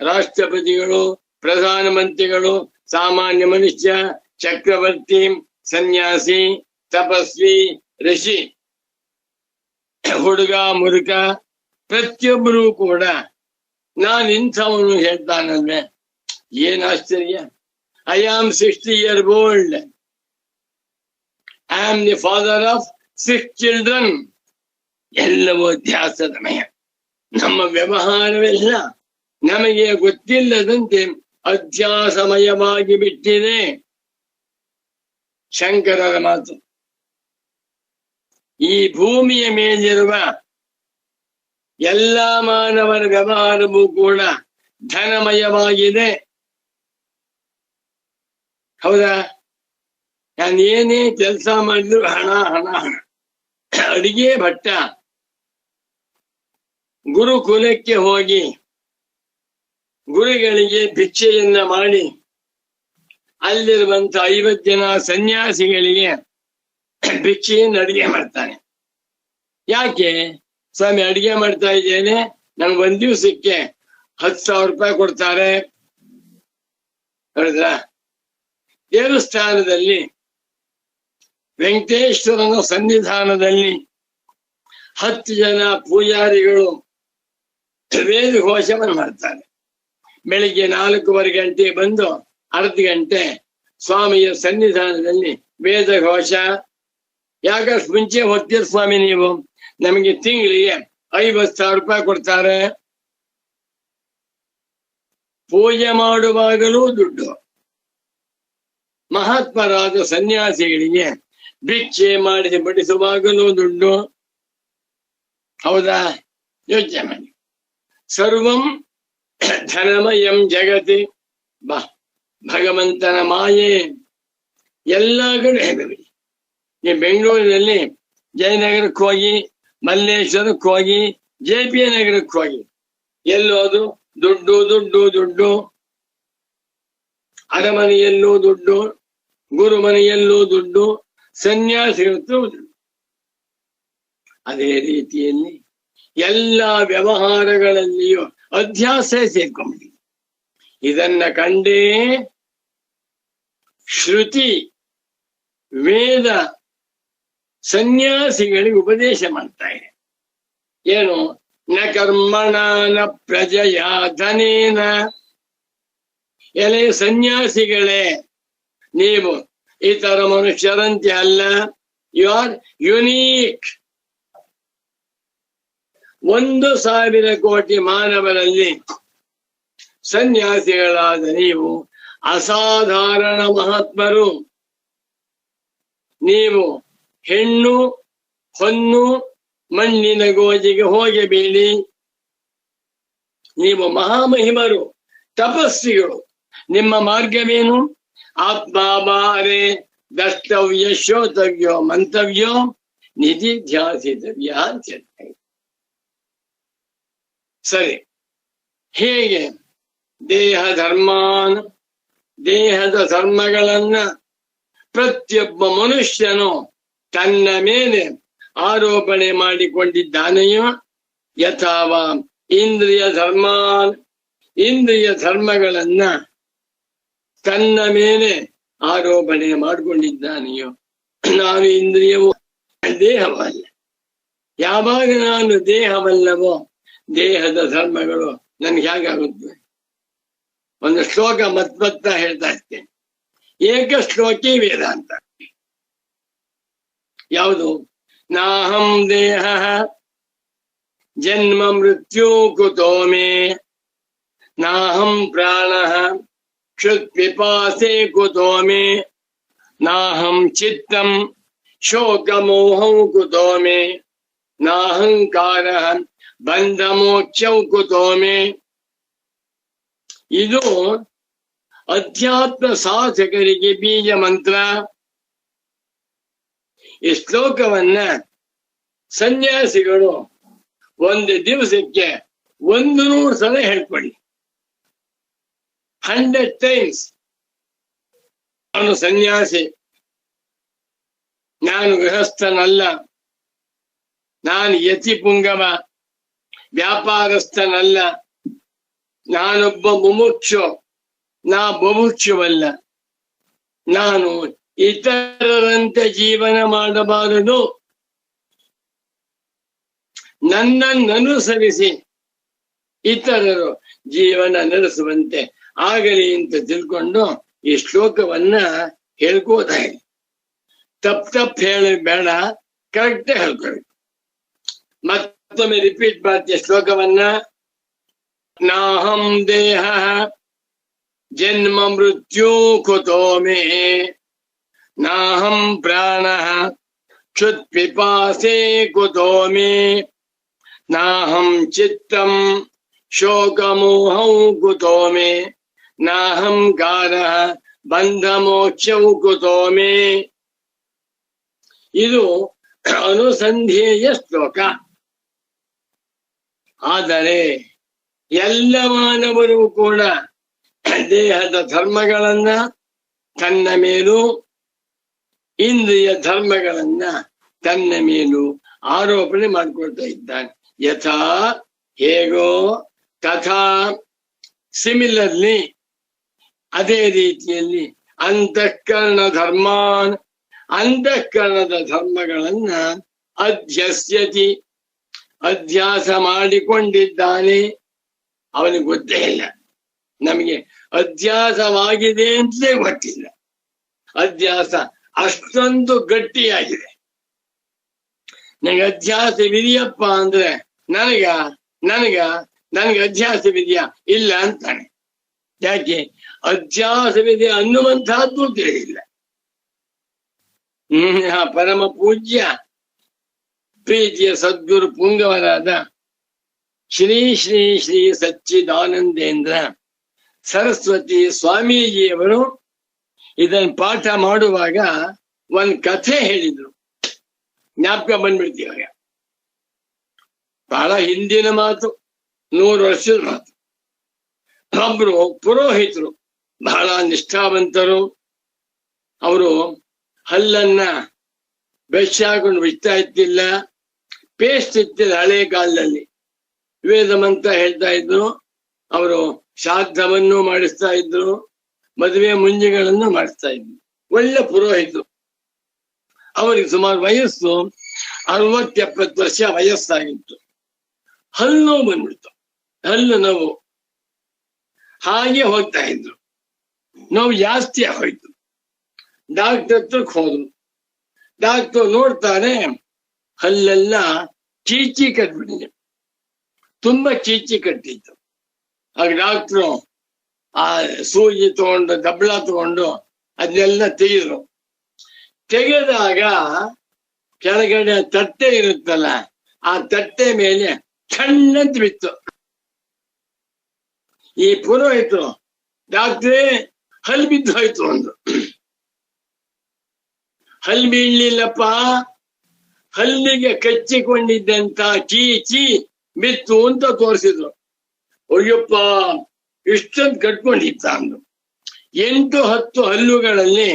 ರಾಷ್ಟ್ರಪತಿಗಳು, ಪ್ರಧಾನಮಂತ್ರಿಗಳು, ಸಾಮಾನ್ಯ ಮನುಷ್ಯ, ಚಕ್ರವರ್ತಿ, ಸನ್ಯಾಸಿ, ತಪಸ್ವಿ, ಋಷಿ, ಹುಡುಗ, ಮುರುಕ, ಪ್ರತಿಯೊಬ್ಬರೂ ಕೂಡ ನಾನು ಇಂಥವನು ಹೇಳ್ತಾನಂದ್ರೆ ಏನ್ ಆಶ್ಚರ್ಯ. I am 60 years old. I am the father of 6 children. ಎಲ್ಲವೂ ಧ್ಯಾಸದಮಯ. ನಮ್ಮ ವ್ಯವಹಾರವೆಲ್ಲ ನಮಗೆ ಗೊತ್ತಿಲ್ಲದಂತೆ ಅಧ್ಯಾಸಮಯವಾಗಿ ಬಿಟ್ಟಿದೆ. ಶಂಕರರ ಮಾತು. ಈ ಭೂಮಿಯ ಮೇಲಿರುವ ಎಲ್ಲ ಮಾನವರ ವ್ಯವಹಾರವೂ ಕೂಡ ಧನಮಯವಾಗಿದೆ. ಹೌದಾ? ನಾನು ಏನೇ ಕೆಲಸ ಮಾಡಿದ್ರು ಹಣ ಹಣ ಹಣ. ಅಡಿಗೆ ಭಟ್ಟ ಗುರುಕುಲಕ್ಕೆ ಹೋಗಿ ಗುರುಗಳಿಗೆ ಭಿಕ್ಷೆಯನ್ನ ಮಾಡಿ ಅಲ್ಲಿರುವಂತ 50 ಜನ ಸನ್ಯಾಸಿಗಳಿಗೆ ಭಿಕ್ಷೆಯನ್ನು ಅಡಿಗೆ ಮಾಡ್ತಾನೆ. ಯಾಕೆ? ಸ್ವಾಮಿ, ಅಡಿಗೆ ಮಾಡ್ತಾ ಇದ್ದೇನೆ, ನನ್ಗೆ 1 ದಿವಸಕ್ಕೆ 10,000 ರೂಪಾಯಿ ಕೊಡ್ತಾರೆ. ನೋಡಿದ್ರ? ದೇವಸ್ಥಾನದಲ್ಲಿ ವೆಂಕಟೇಶ್ವರನ ಸನ್ನಿಧಾನದಲ್ಲಿ 10 ಜನ ಪೂಜಾರಿಗಳು ವೇದ ಘೋಷವನ್ನು ಮಾಡ್ತಾರೆ. ಬೆಳಿಗ್ಗೆ 4:15 ಗಂಟೆ ಬಂದು ಅರ್ಧ ಗಂಟೆ ಸ್ವಾಮಿಯ ಸನ್ನಿಧಾನದಲ್ಲಿ ವೇದ ಘೋಷ. ಯಾಕಷ್ಟು ಮುಂಚೆ ಹೋಗ್ತೀರ ಸ್ವಾಮಿ ನೀವು? ನಮಗೆ ತಿಂಗಳಿಗೆ 50,000 ರೂಪಾಯಿ ಕೊಡ್ತಾರೆ. ಪೂಜೆ ಮಾಡುವಾಗಲೂ ದುಡ್ಡು. ಮಹಾತ್ಮರಾದ ಸನ್ಯಾಸಿಗಳಿಗೆ ಭಿಕ್ಷೆ ಮಾಡಿಸಿ ಬಡಿಸುವಾಗಲೂ ದುಡ್ಡು. ಹೌದಾ? ಯೋಚನೆ ಮಾಡಿ. ಸರ್ವಂ ಧನಮಯಂ ಜಗತಿ. ಬಾ, ಭಗವಂತನ ಮಾಯೆ ಎಲ್ಲ ಕಡೆ ಬಿಡಿ. ಈ ಬೆಂಗಳೂರಿನಲ್ಲಿ ಜಯನಗರಕ್ಕೆ ಹೋಗಿ, ಮಲ್ಲೇಶ್ವರಕ್ಕೆ ಹೋಗಿ, JP ನಗರಕ್ಕೆ ಹೋಗಿ, ಎಲ್ಲೋದು ದುಡ್ಡು ದುಡ್ಡು ದುಡ್ಡು. ಅರಮನೆಯಲ್ಲೂ ದುಡ್ಡು, ಗುರುಮನೆಯಲ್ಲೂ ದುಡ್ಡು, ಸನ್ಯಾಸಿಗಳು ದುಡ್ಡು. ಅದೇ ರೀತಿಯಲ್ಲಿ ಎಲ್ಲ ವ್ಯವಹಾರಗಳಲ್ಲಿಯೂ ಅಧ್ಯಾಸ ಸೇರ್ಕೊಂಡಿದೆ. ಇದನ್ನ ಕಂಡೇ ಶ್ರುತಿ ವೇದ ಸನ್ಯಾಸಿಗಳಿಗೆ ಉಪದೇಶ ಮಾಡ್ತಾ ಇದೆ. ಏನು? ನ ಕರ್ಮಣ ನ ಪ್ರಜೆಯ ಧನೇನ. ಎಲೆ ಸನ್ಯಾಸಿಗಳೇ, ನೀವು ಇತರ ಮನುಷ್ಯರಂತೆ ಅಲ್ಲ. You are unique. 1,000 ಕೋಟಿ ಮಾನವರಲ್ಲಿ ಸನ್ಯಾಸಿಗಳಾದ ನೀವು ಅಸಾಧಾರಣ ಮಹಾತ್ಮರು. ನೀವು ಹೆಣ್ಣು ಹೊನ್ನು ಮಣ್ಣಿನ ಗೋಜಿಗೆ ಹೋಗಬೇಡಿ. ನೀವು ಮಹಾಮಹಿಮರು, ತಪಸ್ವಿಗಳು. ನಿಮ್ಮ ಮಾರ್ಗವೇನು? ಆತ್ಮಾವಾರೆ ದ್ರಷ್ಟವ್ಯ ಶ್ರೋತವ್ಯೋ ಮಂತವ್ಯೋ ನಿಧಿಧ್ಯಾಸಿತವ್ಯ ಅಂತ ಹೇಳ್ತಾರೆ. ಸರಿ, ಹೇಗೆ ದೇಹದ ಧರ್ಮಗಳನ್ನ ಪ್ರತಿಯೊಬ್ಬ ಮನುಷ್ಯನು ತನ್ನ ಮೇಲೆ ಆರೋಪಣೆ ಮಾಡಿಕೊಂಡಿದ್ದಾನೆಯೋ, ಯಥಾವ ಇಂದ್ರಿಯ ಧರ್ಮಗಳನ್ನ ತನ್ನ ಮೇಲೆ ಆರೋಪಣೆ ಮಾಡಿಕೊಂಡಿದ್ದಾನೆಯೋ. ನಾನು ಇಂದ್ರಿಯವೋ ದೇಹವಲ್ಲ. ಯಾವಾಗ ನಾನು ದೇಹವಲ್ಲವೋ ದೇಹದ ಧರ್ಮಗಳು ನನ್ಗೆ ಹೇಗಾಗುತ್ತೆ? ಒಂದು ಶ್ಲೋಕ ಮತ್ತ ಹೇಳ್ತಾ ಇರ್ತೇನೆ. ಏಕ ಶ್ಲೋಕಿ ವೇದಾಂತ. ಯಾವುದು? ನಾಹಂ ದೇಹ ಜನ್ಮ ಮೃತ್ಯು ಕುತೋ ಮೇ, ನಾಹಂ ಪ್ರಾಣ ಕ್ಷುತ್ ಪಿಪಾಸೆ ಕುತೋ ಮೇ, ನಾಹಂ ಚಿತ್ತಂ ಶೋಕ ಮೋಹಂ ಕುತೋ ಮೇ, ನಾಹಂಕಾರ ಬಂಧ ಮೋಕ್ಷಂ ಕುತೋ ಮೇ. ಇದು ಅಧ್ಯಾತ್ಮ ಸಾಧಕರಿಗೆ ಬೀಜ ಮಂತ್ರ. ಈ ಶ್ಲೋಕವನ್ನ ಸನ್ಯಾಸಿಗಳು ಒಂದು ದಿವಸಕ್ಕೆ 100 ಸಲ ಹೇಳ್ಕೊಳ್ಳಿ. 100 times. ನಾನು ಸನ್ಯಾಸಿ, ನಾನು ಗೃಹಸ್ಥನಲ್ಲ, ನಾನು ಯತಿ ಪುಂಗವ, ವ್ಯಾಪಾರಸ್ಥನಲ್ಲ, ನಾನೊಬ್ಬ ಮುಮುಕ್ಷು, ನಾ ಬಮುಕ್ಷುವಲ್ಲ, ನಾನು ಇತರರಂತೆ ಜೀವನ ಮಾಡಬಾರದು, ನನ್ನನ್ನನುಸರಿಸಿ ಇತರರು ಜೀವನ ನಡೆಸುವಂತೆ ಆಗಲಿ ಅಂತ ತಿಳ್ಕೊಂಡು ಈ ಶ್ಲೋಕವನ್ನ ಹೇಳ್ಕೋತಾರೆ. ತಪ್ಪು ಹೇಳಬೇಡ, ಕರೆಕ್ಟ್ ಹೇಳ್ಕೊಳ್ಬೇಕು. ಮತ್ತೊಮ್ಮೆ ರಿಪೀಟ್ ಮಾಡ್ತೀಯ ಶ್ಲೋಕವನ್ನ. ನಾಹಂ ದೇಹ ಜನ್ಮ ಮೃತ್ಯು ಕುತೋ ಮೇ, ನಾಹಂ ಪ್ರಾಣ ಕ್ಷುತ್ ಪಿಪಾಸೆ ಕುತೋ ಮೇ, ನಾಹಂ ಚಿತ್ತಂ ಶೋಕಮೋಹಂ ಕುತೋ ಮೇ, ನಾಹಂಕಾರ ಬಂಧ ಮೋಕ್ಷೌ ಕುತೋ ಮೇ. ಇದು ಅನುಸಂಧೇಯ ಶ್ಲೋಕ. ಆದರೆ ಎಲ್ಲ ಮಾನವರು ಕೂಡ ದೇಹದ ಧರ್ಮಗಳನ್ನ ತನ್ನ ಮೇಲೂ, ಇಂದ್ರಿಯ ಧರ್ಮಗಳನ್ನ ತನ್ನ ಮೇಲೂ ಆರೋಪಣೆ ಮಾಡ್ಕೊಳ್ತಾ ಇದ್ದಾನೆ. ಯಥಾ ಹೇಗೋ, ತಥಾ ಸಿಮಿಲರ್ಲಿ ಅದೇ ರೀತಿಯಲ್ಲಿ ಅಂತಃಕರಣ ಧರ್ಮಾನ್, ಅಂತಃಕರಣದ ಧರ್ಮಗಳನ್ನ ಅಧ್ಯಸ್ಯತಿ ಅಧ್ಯಾಸ ಮಾಡಿಕೊಂಡಿದ್ದಾನೆ. ಅವನಿಗೆ ಗೊತ್ತೇ ಇಲ್ಲ, ನಮಗೆ ಅಧ್ಯಾಸವಾಗಿದೆ ಅಂತಲೇ ಗೊತ್ತಿಲ್ಲ. ಅಧ್ಯಾಸ ಅಷ್ಟೊಂದು ಗಟ್ಟಿಯಾಗಿದೆ. ನನಗೆ ಅಧ್ಯಾಸವಿದೆಯಪ್ಪ ಅಂದ್ರೆ ನನಗೆ ಅಧ್ಯಾಸವಿದೆಯಾ? ಇಲ್ಲ ಅಂತಾನೆ. ಯಾಕೆ? ಅಧ್ಯಾಸವಿದೆ ಅನ್ನುವಂತಹದ್ದು ತಿಳಿದಿಲ್ಲ. ಪರಮ ಪೂಜ್ಯ ಪ್ರೀತಿಯ ಸದ್ಗುರು ಪುಂಗವರಾದ ಶ್ರೀ ಶ್ರೀ ಶ್ರೀ ಸಚ್ಚಿದಾನಂದೇಂದ್ರ ಸರಸ್ವತಿ ಸ್ವಾಮೀಜಿಯವರು ಇದನ್ನು ಪಾಠ ಮಾಡುವಾಗ ಒಂದ್ ಕಥೆ ಹೇಳಿದ್ರು. ಜ್ಞಾಪಕ ಬಂದ್ಬಿಡ್ತೀವಾಗ. ಬಹಳ ಹಿಂದಿನ ಮಾತು, 100 ವರ್ಷದ ಮಾತು. ಒಬ್ರು ಪುರೋಹಿತರು, ಬಹಳ ನಿಷ್ಠಾವಂತರು. ಅವರು ಹಲ್ಲನ್ನ ಬ್ರಷ್ ಹಾಕೊಂಡು ಬಿಡ್ತಾ ಇದ್ದಿಲ್ಲ, ಪೇಸ್ಟ್ ಇತ್ತಿಲ್ಲ. ಹಳೆ ಕಾಲದಲ್ಲಿ ವೇದ ಮಂತ್ರ ಹೇಳ್ತಾ ಇದ್ರು. ಅವರು ಶ್ರಾದ್ದವನ್ನು ಮಾಡಿಸ್ತಾ ಇದ್ರು, ಮದುವೆ ಮುಂಜಿಗಳನ್ನು ಮಾಡಿಸ್ತಾ ಇದ್ರು. ಒಳ್ಳೆ ಪುರೋಹಿತರು. ಅವರಿಗೆ ಸುಮಾರು ವಯಸ್ಸು 60-70 ವರ್ಷ ವಯಸ್ಸಾಗಿತ್ತು. ಹಲ್ಲು ನೋವು ಬಂದ್ಬಿಡ್ತು, ಹಲ್ಲು ನೋವು. ಹಾಗೆ ಹೋಗ್ತಾ ಇದ್ರು. ನೋವು ಜಾಸ್ತಿ ಆಗೋಯ್ತು. ಡಾಕ್ಟರ್ ಹತ್ರಕ್ಕೆ ಹೋದ್ರು. ಡಾಕ್ಟರ್ ನೋಡ್ತಾರೆ, ಹಲ್ಲೆಲ್ಲ ಚೀಚಿ ಕಟ್ಬಿಟ್ಟಿದೆ, ತುಂಬಾ ಚೀಚಿ ಕಟ್ಟಿತ್ತು. ಆಗ ಡಾಕ್ಟ್ರು ಆ ಸೂಜಿ ತಗೊಂಡು, ದಬ್ಬಳ ತಗೊಂಡು ಅದನ್ನೆಲ್ಲ ತೆಗೆದ್ರು. ತೆಗೆದಾಗ ಕೆಳಗಡೆ ತಟ್ಟೆ ಇರುತ್ತಲ್ಲ, ಆ ತಟ್ಟೆ ಮೇಲೆ ಸಣ್ಣಂತ ಬಿತ್ತು. ಈ ಪುರೋಹಿತರು, ಡಾಕ್ಟ್ರೇ ಹಲ್ ಬಿದ್ದು ಹೋಯ್ತು ಅಂದ್ರು. ಹಲ್ ಬೀಳ್ಲಿಲ್ಲಪ್ಪ, ಹಲ್ಲಿಗೆ ಕಚ್ಚಿಕೊಂಡಿದ್ದಂತ ಚೀಚಿ ಬಿತ್ತು ಅಂತ ತೋರಿಸಿದ್ರು. ಅಯ್ಯಪ್ಪ, ಇಷ್ಟೊಂದು ಕಟ್ಕೊಂಡಿತ್ತ ಅಂದ್ರು. 8-10 ಹಲ್ಲುಗಳಲ್ಲಿ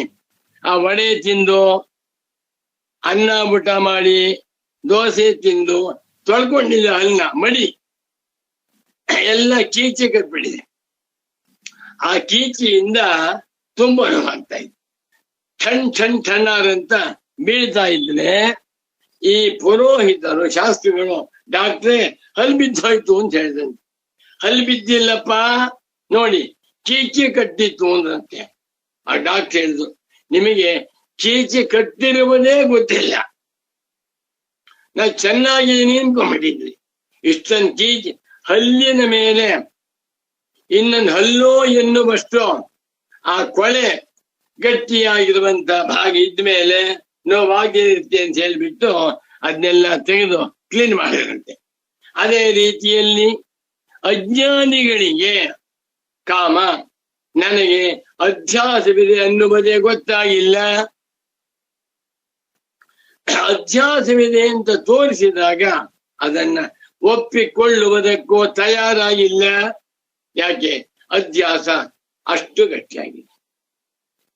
ಆ ವಡೆ ತಿಂದು, ಅನ್ನ ಊಟ ಮಾಡಿ, ದೋಸೆ ತಿಂದು ತೊಳ್ಕೊಂಡಿಲ್ಲ ಹಲ್ಲನ್ನ, ಮಡಿ ಎಲ್ಲ ಕೀಚಿ ಕಟ್ಬಿಟ್ಟಿದೆ. ಆ ಕೀಚಿಯಿಂದ ತುಂಬಾ ನೋವಾಗ್ತಾ ಇತ್ತು. ಠಣ್ಣಾರಂತ ಬೀಳ್ತಾ ಇದ್ರೆ ಈ ಪುರೋಹಿತರು, ಶಾಸ್ತ್ರಿಗಳು, ಡಾಕ್ಟ್ರೇ ಹಲ್ ಬಿದ್ದೋಯ್ತು ಅಂತ ಹೇಳಿದಂತೆ. ಹಲ್ ಬಿದ್ದಿಲ್ಲಪ್ಪ, ನೋಡಿ ಕೀಚಿ ಕಟ್ಟಿತ್ತು ಅಂದ್ರಂತೆ. ಆ ಡಾಕ್ಟರ್ ಹೇಳಿದ್ರು, ನಿಮಗೆ ಕೀಚಿ ಕಟ್ಟಿರುವುದೇ ಗೊತ್ತಿಲ್ಲ, ನಾ ಚೆನ್ನಾಗಿ ನಿಂತ್ಕೊಂಡ್ಬಿಟ್ಟಿದ್ವಿ. ಇಷ್ಟೊಂದು ಕೀಚಿ ಹಲ್ಲಿನ ಮೇಲೆ ಇನ್ನೊಂದು ಹಲ್ಲೋ ಎನ್ನುವಷ್ಟು ಆ ಕೊಳೆ ಗಟ್ಟಿಯಾಗಿರುವಂತ ಭಾಗ ಇದ್ಮೇಲೆ ನೋವಾಗಿರುತ್ತೆ ಅಂತ ಹೇಳ್ಬಿಟ್ಟು ಅದನ್ನೆಲ್ಲ ತೆಗೆದು ಕ್ಲೀನ್ ಮಾಡಿರಂತೆ. ಅದೇ ರೀತಿಯಲ್ಲಿ ಅಜ್ಞಾನಿಗಳಿಗೆ ಕಾಮ, ನನಗೆ ಅಧ್ಯಾಸವಿದೆ ಅನ್ನುವುದೇ ಗೊತ್ತಾಗಿಲ್ಲ. ಅಧ್ಯಾಸವಿದೆ ಅಂತ ತೋರಿಸಿದಾಗ ಅದನ್ನ ಒಪ್ಪಿಕೊಳ್ಳುವುದಕ್ಕೂ ತಯಾರಾಗಿಲ್ಲ. ಯಾಕೆ? ಅಧ್ಯಾಸ ಅಷ್ಟು ಗಟ್ಟಿಯಾಗಿದೆ.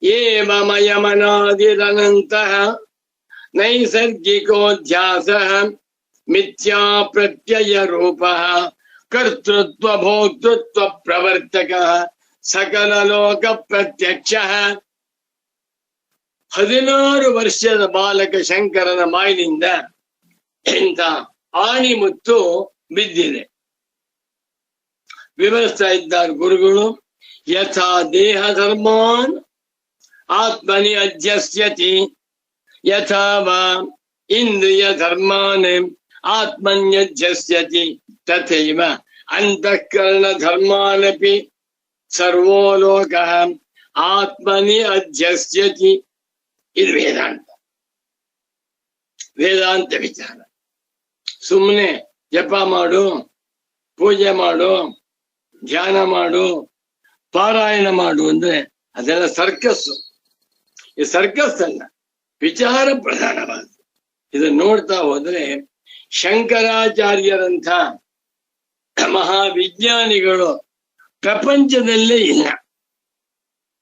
ಏವಮಯಮನಾದಿರನಂತಹ ನೈಸರ್ಗಿಕೋಧ್ಯಾಸ ಮಿಥ್ಯಾ ಪ್ರತ್ಯಯ ರೂಪ ಕರ್ತೃತ್ವ ಭೋಕ್ತೃತ್ವ ಪ್ರವರ್ತಕ ಸಕಲ ಲೋಕ ಪ್ರತ್ಯಕ್ಷ. 16 ವರ್ಷದ ಬಾಲಕ ಶಂಕರನ ಮಾಯಿನಿಂದ ಇಂಥ ಆಣಿಮುತ್ತು ಬಿದ್ದಿದೆ. ವಿವರಿಸ್ತಾ ಇದ್ದಾರೆ ಗುರುಗಳು. ಯಥಾ ದೇಹ ಧರ್ಮಾನ್ ಆತ್ಮನಿ ಅಧ್ಯಸ್ಯತಿ ಯಥಾ ವಾ ಇಂದ್ರಿಯ ಧರ್ಮಾನ್ ಆತ್ಮನ್ಯಧ್ಯಸ್ಯತಿ ತಥೈವ ಅಂತಃಕರಣ ಧರ್ಮಾನಪಿ ಸರ್ವೋ ಲೋಕಃ ಆತ್ಮನಿ ಅಧ್ಯಸ್ಯತಿ. ಇದು ವೇದಾಂತ ವಿಚಾರ. ಸುಮ್ಮನೆ ಜಪ ಮಾಡು, ಪೂಜೆ ಮಾಡು, ಧ್ಯಾನ ಮಾಡು, ಪಾರಾಯಣ ಮಾಡು ಅಂದ್ರೆ ಅದೆಲ್ಲ ಸರ್ಕಸ್. ಈ ಸರ್ಕಸ್ ಅಲ್ಲ, ವಿಚಾರ ಪ್ರಧಾನವಾದ. ಇದನ್ನು ನೋಡ್ತಾ ಹೋದ್ರೆ ಶಂಕರಾಚಾರ್ಯರಂಥ ಮಹಾವಿಜ್ಞಾನಿಗಳು ಪ್ರಪಂಚದಲ್ಲೇ ಇಲ್ಲ.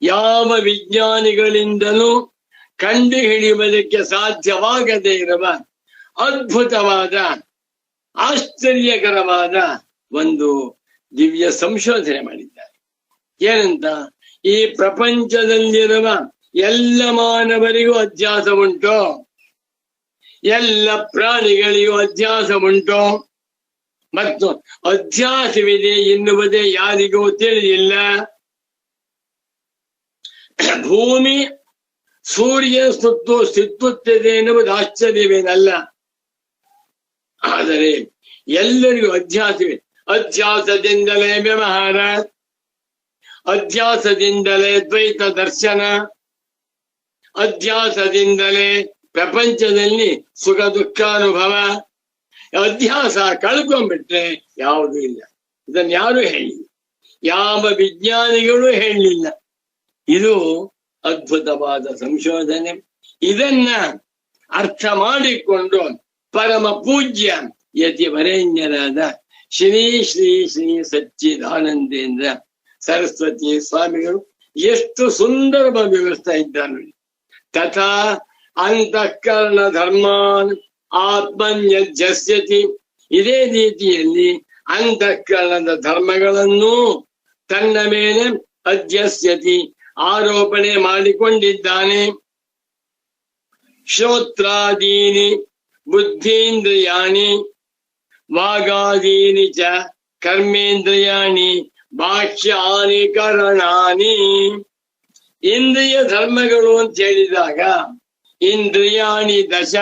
ಯಾವ ವಿಜ್ಞಾನಿಗಳಿಂದಲೂ ಕಂಡು ಹಿಡಿಯುವುದಕ್ಕೆ ಸಾಧ್ಯವಾಗದೇ ಇರುವ ಅದ್ಭುತವಾದ ಆಶ್ಚರ್ಯಕರವಾದ ಒಂದು ದಿವ್ಯ ಸಂಶೋಧನೆ ಮಾಡಿದ್ದಾರೆ. ಏನಂತ? ಈ ಪ್ರಪಂಚದಲ್ಲಿರುವ ಎಲ್ಲ ಮಾನವರಿಗೂ ಅಧ್ಯಾಸ ಉಂಟು, ಎಲ್ಲ ಪ್ರಾಣಿಗಳಿಗೂ ಅಧ್ಯಾಸ ಉಂಟು, ಮತ್ತು ಅಧ್ಯಾಸವಿದೆ ಎನ್ನುವುದೇ ಯಾರಿಗೂ ತಿಳಿದಿಲ್ಲ. ಭೂಮಿ ಸೂರ್ಯ ಸುತ್ತುತ್ತಿದೆ ಎನ್ನುವುದು ಆಶ್ಚರ್ಯವೇನಲ್ಲ. ಆದರೆ ಎಲ್ಲರಿಗೂ ಅಧ್ಯಾಸವಿದೆ. ಅಧ್ಯಾಸದಿಂದಲೇ ವ್ಯವಹಾರ, ಅಧ್ಯಾಸದಿಂದಲೇ ದ್ವೈತ ದರ್ಶನ, ಅಧ್ಯಾಸದಿಂದಲೇ ಪ್ರಪಂಚದಲ್ಲಿ ಸುಖ ದುಃಖಾನುಭವ. ಅಧ್ಯಾಸ ಕಳ್ಕೊಂಡ್ಬಿಟ್ರೆ ಯಾವುದೂ ಇಲ್ಲ. ಇದನ್ನು ಯಾರು ಹೇಳಿಲ್ಲ, ಯಾವ ವಿಜ್ಞಾನಿಗಳು ಹೇಳಲಿಲ್ಲ. ಇದು ಅದ್ಭುತವಾದ ಸಂಶೋಧನೆ. ಇದನ್ನ ಅರ್ಥ ಮಾಡಿಕೊಂಡು ಪರಮ ಪೂಜ್ಯ ಯತಿವರೇಣ್ಯರಾದ ಶ್ರೀ ಶ್ರೀ ಶ್ರೀ ಸಚ್ಚಿದಾನಂದೇಂದ್ರ ಸರಸ್ವತಿ ಸ್ವಾಮಿಗಳು ಎಷ್ಟು ಸುಂದರವಾಗಿ ವಿವರಿಸ್ತಾ ಇದ್ದಾರೆ. ತಥಾ ಅಂತಃಕರಣ ಧರ್ಮಾನ್ ಆತ್ಮನ್ಯಧ್ಯಸ್ಯತಿ. ಇದೇ ರೀತಿಯಲ್ಲಿ ಅಂತಃಕರಣದ ಧರ್ಮಗಳನ್ನು ತನ್ನ ಮೇಲೆ ಅಧ್ಯಸ್ಯತಿ ಆರೋಪಣೆ ಮಾಡಿಕೊಂಡಿದ್ದಾನೆ. ಶ್ರೋತ್ರಾದೀನಿ ಬುದ್ಧೀಂದ್ರಿಯಾಣಿ ವಾಗಾದೀನಿ ಚ ಕರ್ಮೇಂದ್ರಿಯಾಣಿ ಬಾಹ್ಯಾನಿ ಕರಣಾನಿ. ಇಂದ್ರಿಯ ಧರ್ಮಗಳು ಅಂತ ಹೇಳಿದಾಗ ಇಂದ್ರಿಯಾಣಿ ದಶ,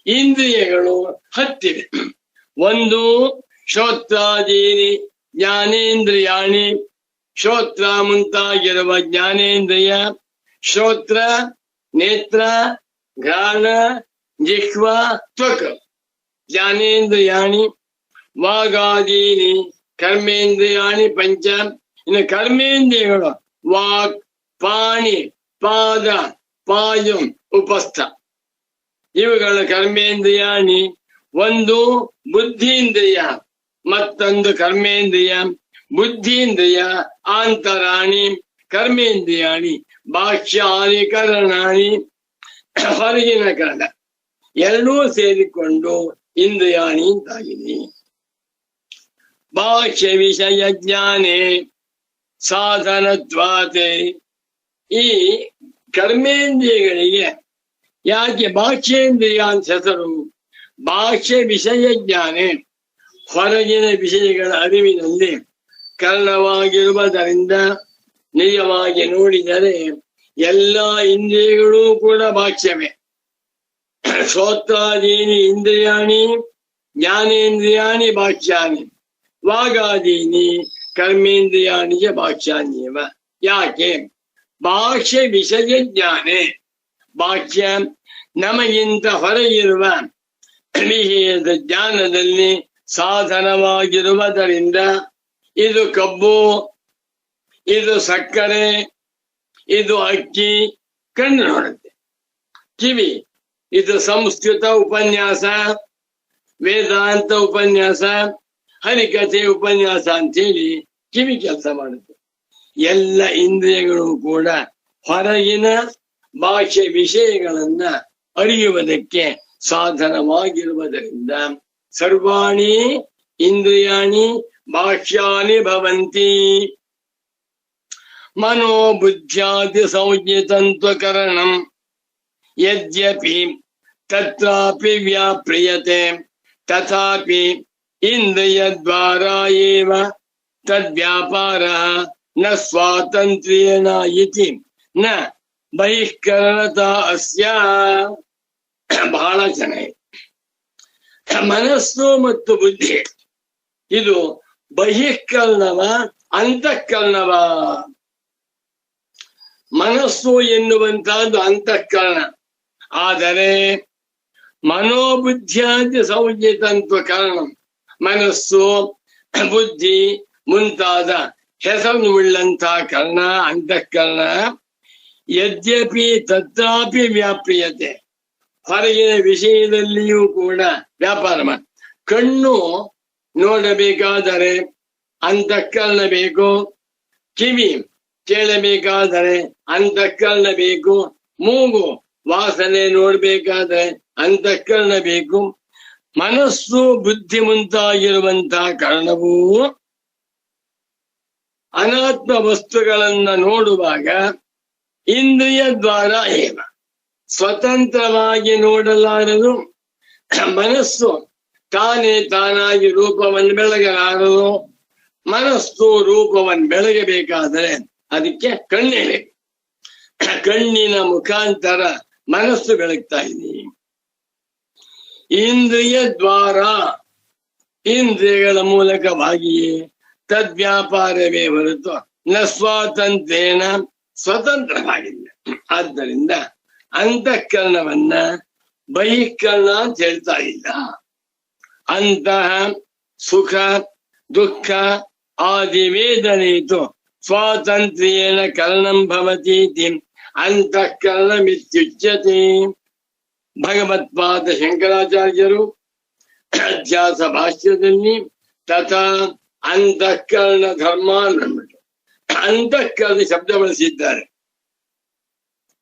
ಇಂದ್ರಿಯಗಳು 10 ಇವೆ. ಒಂದು ಶ್ರೋತ್ರಾದೀನಿ ಜ್ಞಾನೇಂದ್ರಿಯಾಣಿ, ಶ್ರೋತ್ರ ಮುಂತಾಗಿರುವ ಜ್ಞಾನೇಂದ್ರಿಯ, ಶ್ರೋತ್ರ, ನೇತ್ರ, ಘ್ರಾಣ, ಜಿಹ್ವ, ತ್ವಕ್ ಜ್ಞಾನೇಂದ್ರಿಯಾಣಿ. ವಾಗಾದೀನಿ ಕರ್ಮೇಂದ್ರಿಯಾಣಿ ಪಂಚ. ಇನ್ನು ಕರ್ಮೇಂದ್ರಿಯಗಳು ವಾಕ್, ಪಾಣಿ, ಪಾದ, ಪಾಯು, ಉಪಸ್ಥ. ಇವುಗಳ ಕರ್ಮೇಂದ್ರಿಯಾಣಿ. ಒಂದು ಬುದ್ಧೀಂದ್ರಿಯ, ಮತ್ತೊಂದು ಕರ್ಮೇಂದ್ರಿಯ. ಬುದ್ಧೀಂದ್ರಿಯ ಆಂತರಾಣಿ, ಕರ್ಮೇಂದ್ರಿಯಾಣಿ ಬಾಹ್ಯಾನಿ ಕರಣಾಣಿ, ಹೊರಗಿನ ಕರಣ. ಎರಡೂ ಸೇರಿಕೊಂಡು ಇಂದ್ರಿಯಾಣಿ ಅಂತಾಗಿದೆ. ಬಾಹ್ಯ ವಿಷಯ ಜ್ಞಾನೇ ಸಾಧನತ್ವಾತೆ. ಈ ಕರ್ಮೇಂದ್ರಿಯಗಳಿಗೆ ಯಾಕೆ ಬಾಹ್ಯೇಂದ್ರಿಯ ಅಂತ ಹೆಸರು? ಬಾಹ್ಯ ವಿಷಯ ಜ್ಞಾನೇ, ಹೊರಗಿನ ವಿಷಯಗಳ ಅರಿವಿನಲ್ಲಿ ಕಾರಣವಾಗಿರುವುದರಿಂದ ನಿಜವಾಗಿ ನೋಡಿದರೆ ಎಲ್ಲ ಇಂದ್ರಿಯಗಳೂ ಕೂಡ ಬಾಹ್ಯವೇ. ಶ್ರೋತ್ರಾದೀನಿ ಇಂದ್ರಿಯಾಣಿ ಜ್ಞಾನೇಂದ್ರಿಯಾಣಿ ಬಾಹ್ಯಾನಿ, ವಾಗಾದೀನಿ ಕರ್ಮೇಂದ್ರಿಯಾಣಿ ಚ ಬಾಹ್ಯಾನ್ಯೇವ. ಯಾಕೆ? ಬಾಹ್ಯ ವಿಷಯ ಜ್ಞಾನೇ, ಬಾಹ್ಯ ನಮಗಿಂತ ಹೊರಗಿರುವ ವಿಷಯದ ಜ್ಞಾನದಲ್ಲಿ ಸಾಧನವಾಗಿರುವುದರಿಂದ ಇದು ಕಬ್ಬು, ಇದು ಸಕ್ಕರೆ, ಇದು ಅಕ್ಕಿ ಕಣ್ಣು ನೋಡುತ್ತೆ, ಕಿವಿ ಇದು ಸಂಸ್ಕೃತ ಉಪನ್ಯಾಸ, ವೇದಾಂತ ಉಪನ್ಯಾಸ, ಹರಿಕಥೆ ಉಪನ್ಯಾಸ ಅಂತೇಳಿ ಕಿವಿ ಕೆಲಸ ಮಾಡುತ್ತೆ. ಎಲ್ಲ ಇಂದ್ರಿಯಗಳು ಕೂಡ ಹೊರಗಿನ ಭಾಷೆ ವಿಷಯಗಳನ್ನ ಅರಿಯುವುದಕ್ಕೆ ಸಾಧನವಾಗಿರುವುದರಿಂದ ಸರ್ವಾಣಿ ಇಂದ್ರಿಯಾಣಿ ಭಾಷ್ಯಾನಿ ಭವಂತಿ. ಮನೋಬುದ್ಧ್ಯಾದಿ ಸಂಜ್ಞಿತಂತ್ವಕರಣಂ ಯದ್ಯಪಿ ತತ್ರಾಪಿ ವ್ಯಾಪ್ರಿಯತೆ ತಥಾಪಿ ಇಂದ್ರಿಯದ್ವಾರಾ ಏವ ತದ್ವ್ಯಾಪಾರಃ ನ ಸ್ವಾತಂತ್ರ್ಯೇಣ ಇತಿ ನ ಬಹಿಷ್ಕರಣತಾ ಅಸ್ಯ. ಬಹಳ ಚೆನ್ನಾಗಿದೆ. ಮನಸ್ಸು ಮತ್ತು ಬುದ್ಧಿ ಇದು ಬಹಿಷ್ಕರಣವ ಅಂತಃಕರಣವ? ಮನಸ್ಸು ಎನ್ನುವಂತಹದ್ದು ಅಂತಃಕರಣ. ಆದರೆ ಮನೋಬುದ್ಧಿಯಾದಿ ಸಂಜ್ಞಿತಂತ್ವ ಕಾರಣ, ಮನಸ್ಸು ಬುದ್ಧಿ ಮುಂತಾದ ಹೆಸರುಳ್ಳಂತಹ ಕರ್ಣ ಅಂತಃಕರಣ ಯದ್ಯಪಿ ತತ್ರಾಪಿ ವ್ಯಾಪ್ರಿಯತೆ, ಹೊರಗಿನ ವಿಷಯದಲ್ಲಿಯೂ ಕೂಡ ವ್ಯಾಪಾರ ಮಾಡಿ. ಕಣ್ಣು ನೋಡಬೇಕಾದರೆ ಅಂತಃಕರಣ ಬೇಕು, ಕಿವಿ ಕೇಳಬೇಕಾದರೆ ಅಂತಃಕರಣ ಬೇಕು, ಮೂಗು ವಾಸನೆ ನೋಡ್ಬೇಕಾದ್ರೆ ಅಂತಃಕರಣ ಬೇಕು. ಮನಸ್ಸು ಬುದ್ಧಿ ಮುಂತಾಗಿರುವಂತಹ ಕಾರಣವು ಅನಾತ್ಮ ವಸ್ತುಗಳನ್ನ ನೋಡುವಾಗ ಇಂದ್ರಿಯ ದ್ವಾರ ಏವ, ಸ್ವತಂತ್ರವಾಗಿ ನೋಡಲಾರದು. ಮನಸ್ಸು ತಾನೇ ತಾನಾಗಿ ರೂಪವನ್ನು ಬೆಳಗಲಾರದು. ಮನಸ್ಸು ರೂಪವನ್ನು ಬೆಳಗಬೇಕಾದರೆ ಅದಕ್ಕೆ ಕಣ್ಣೇ ಬೇಕು. ಕಣ್ಣಿನ ಮುಖಾಂತರ ಮನಸ್ಸು ಬೆಳಗ್ತಾ ಇದೆ. ಇಂದ್ರಿಯ ದ್ವಾರ, ಇಂದ್ರಿಯಗಳ ಮೂಲಕವಾಗಿಯೇ ತದ್ವ್ಯಾಪಾರವೇ ಹೊರತು ನ ಸ್ವಾತಂತ್ರ್ಯೇನ, ಸ್ವತಂತ್ರವಾಗಿಲ್ಲ. ಆದ್ದರಿಂದ ಅಂತಃಕರಣವನ್ನ ಬಹಿಷ್ಕರಣ ಅಂತ ಹೇಳ್ತಾ ಇಲ್ಲ. ಅಂತಹ ಸುಖ ದುಃಖ ಆದಿ ವೇದನೆಯಿತು ಸ್ವಾತಂತ್ರ್ಯೇನ ಕರಣಂ ಭವತೀತಿ ಅಂತಃಕರಣಮಿತ್ಯುಚ್ಯತೆ. ಭಗವತ್ಪಾದ ಶಂಕರಾಚಾರ್ಯರು ಅಧ್ಯಾಸ ಭಾಷ್ಯದಲ್ಲಿ ತಥಾ ಅಂತಃಕರಣ ಧರ್ಮ ಅಂದ್ಬಿಟ್ಟು ಅಂತಃಕರಣ ಶಬ್ದ ಬಳಸಿದ್ದಾರೆ.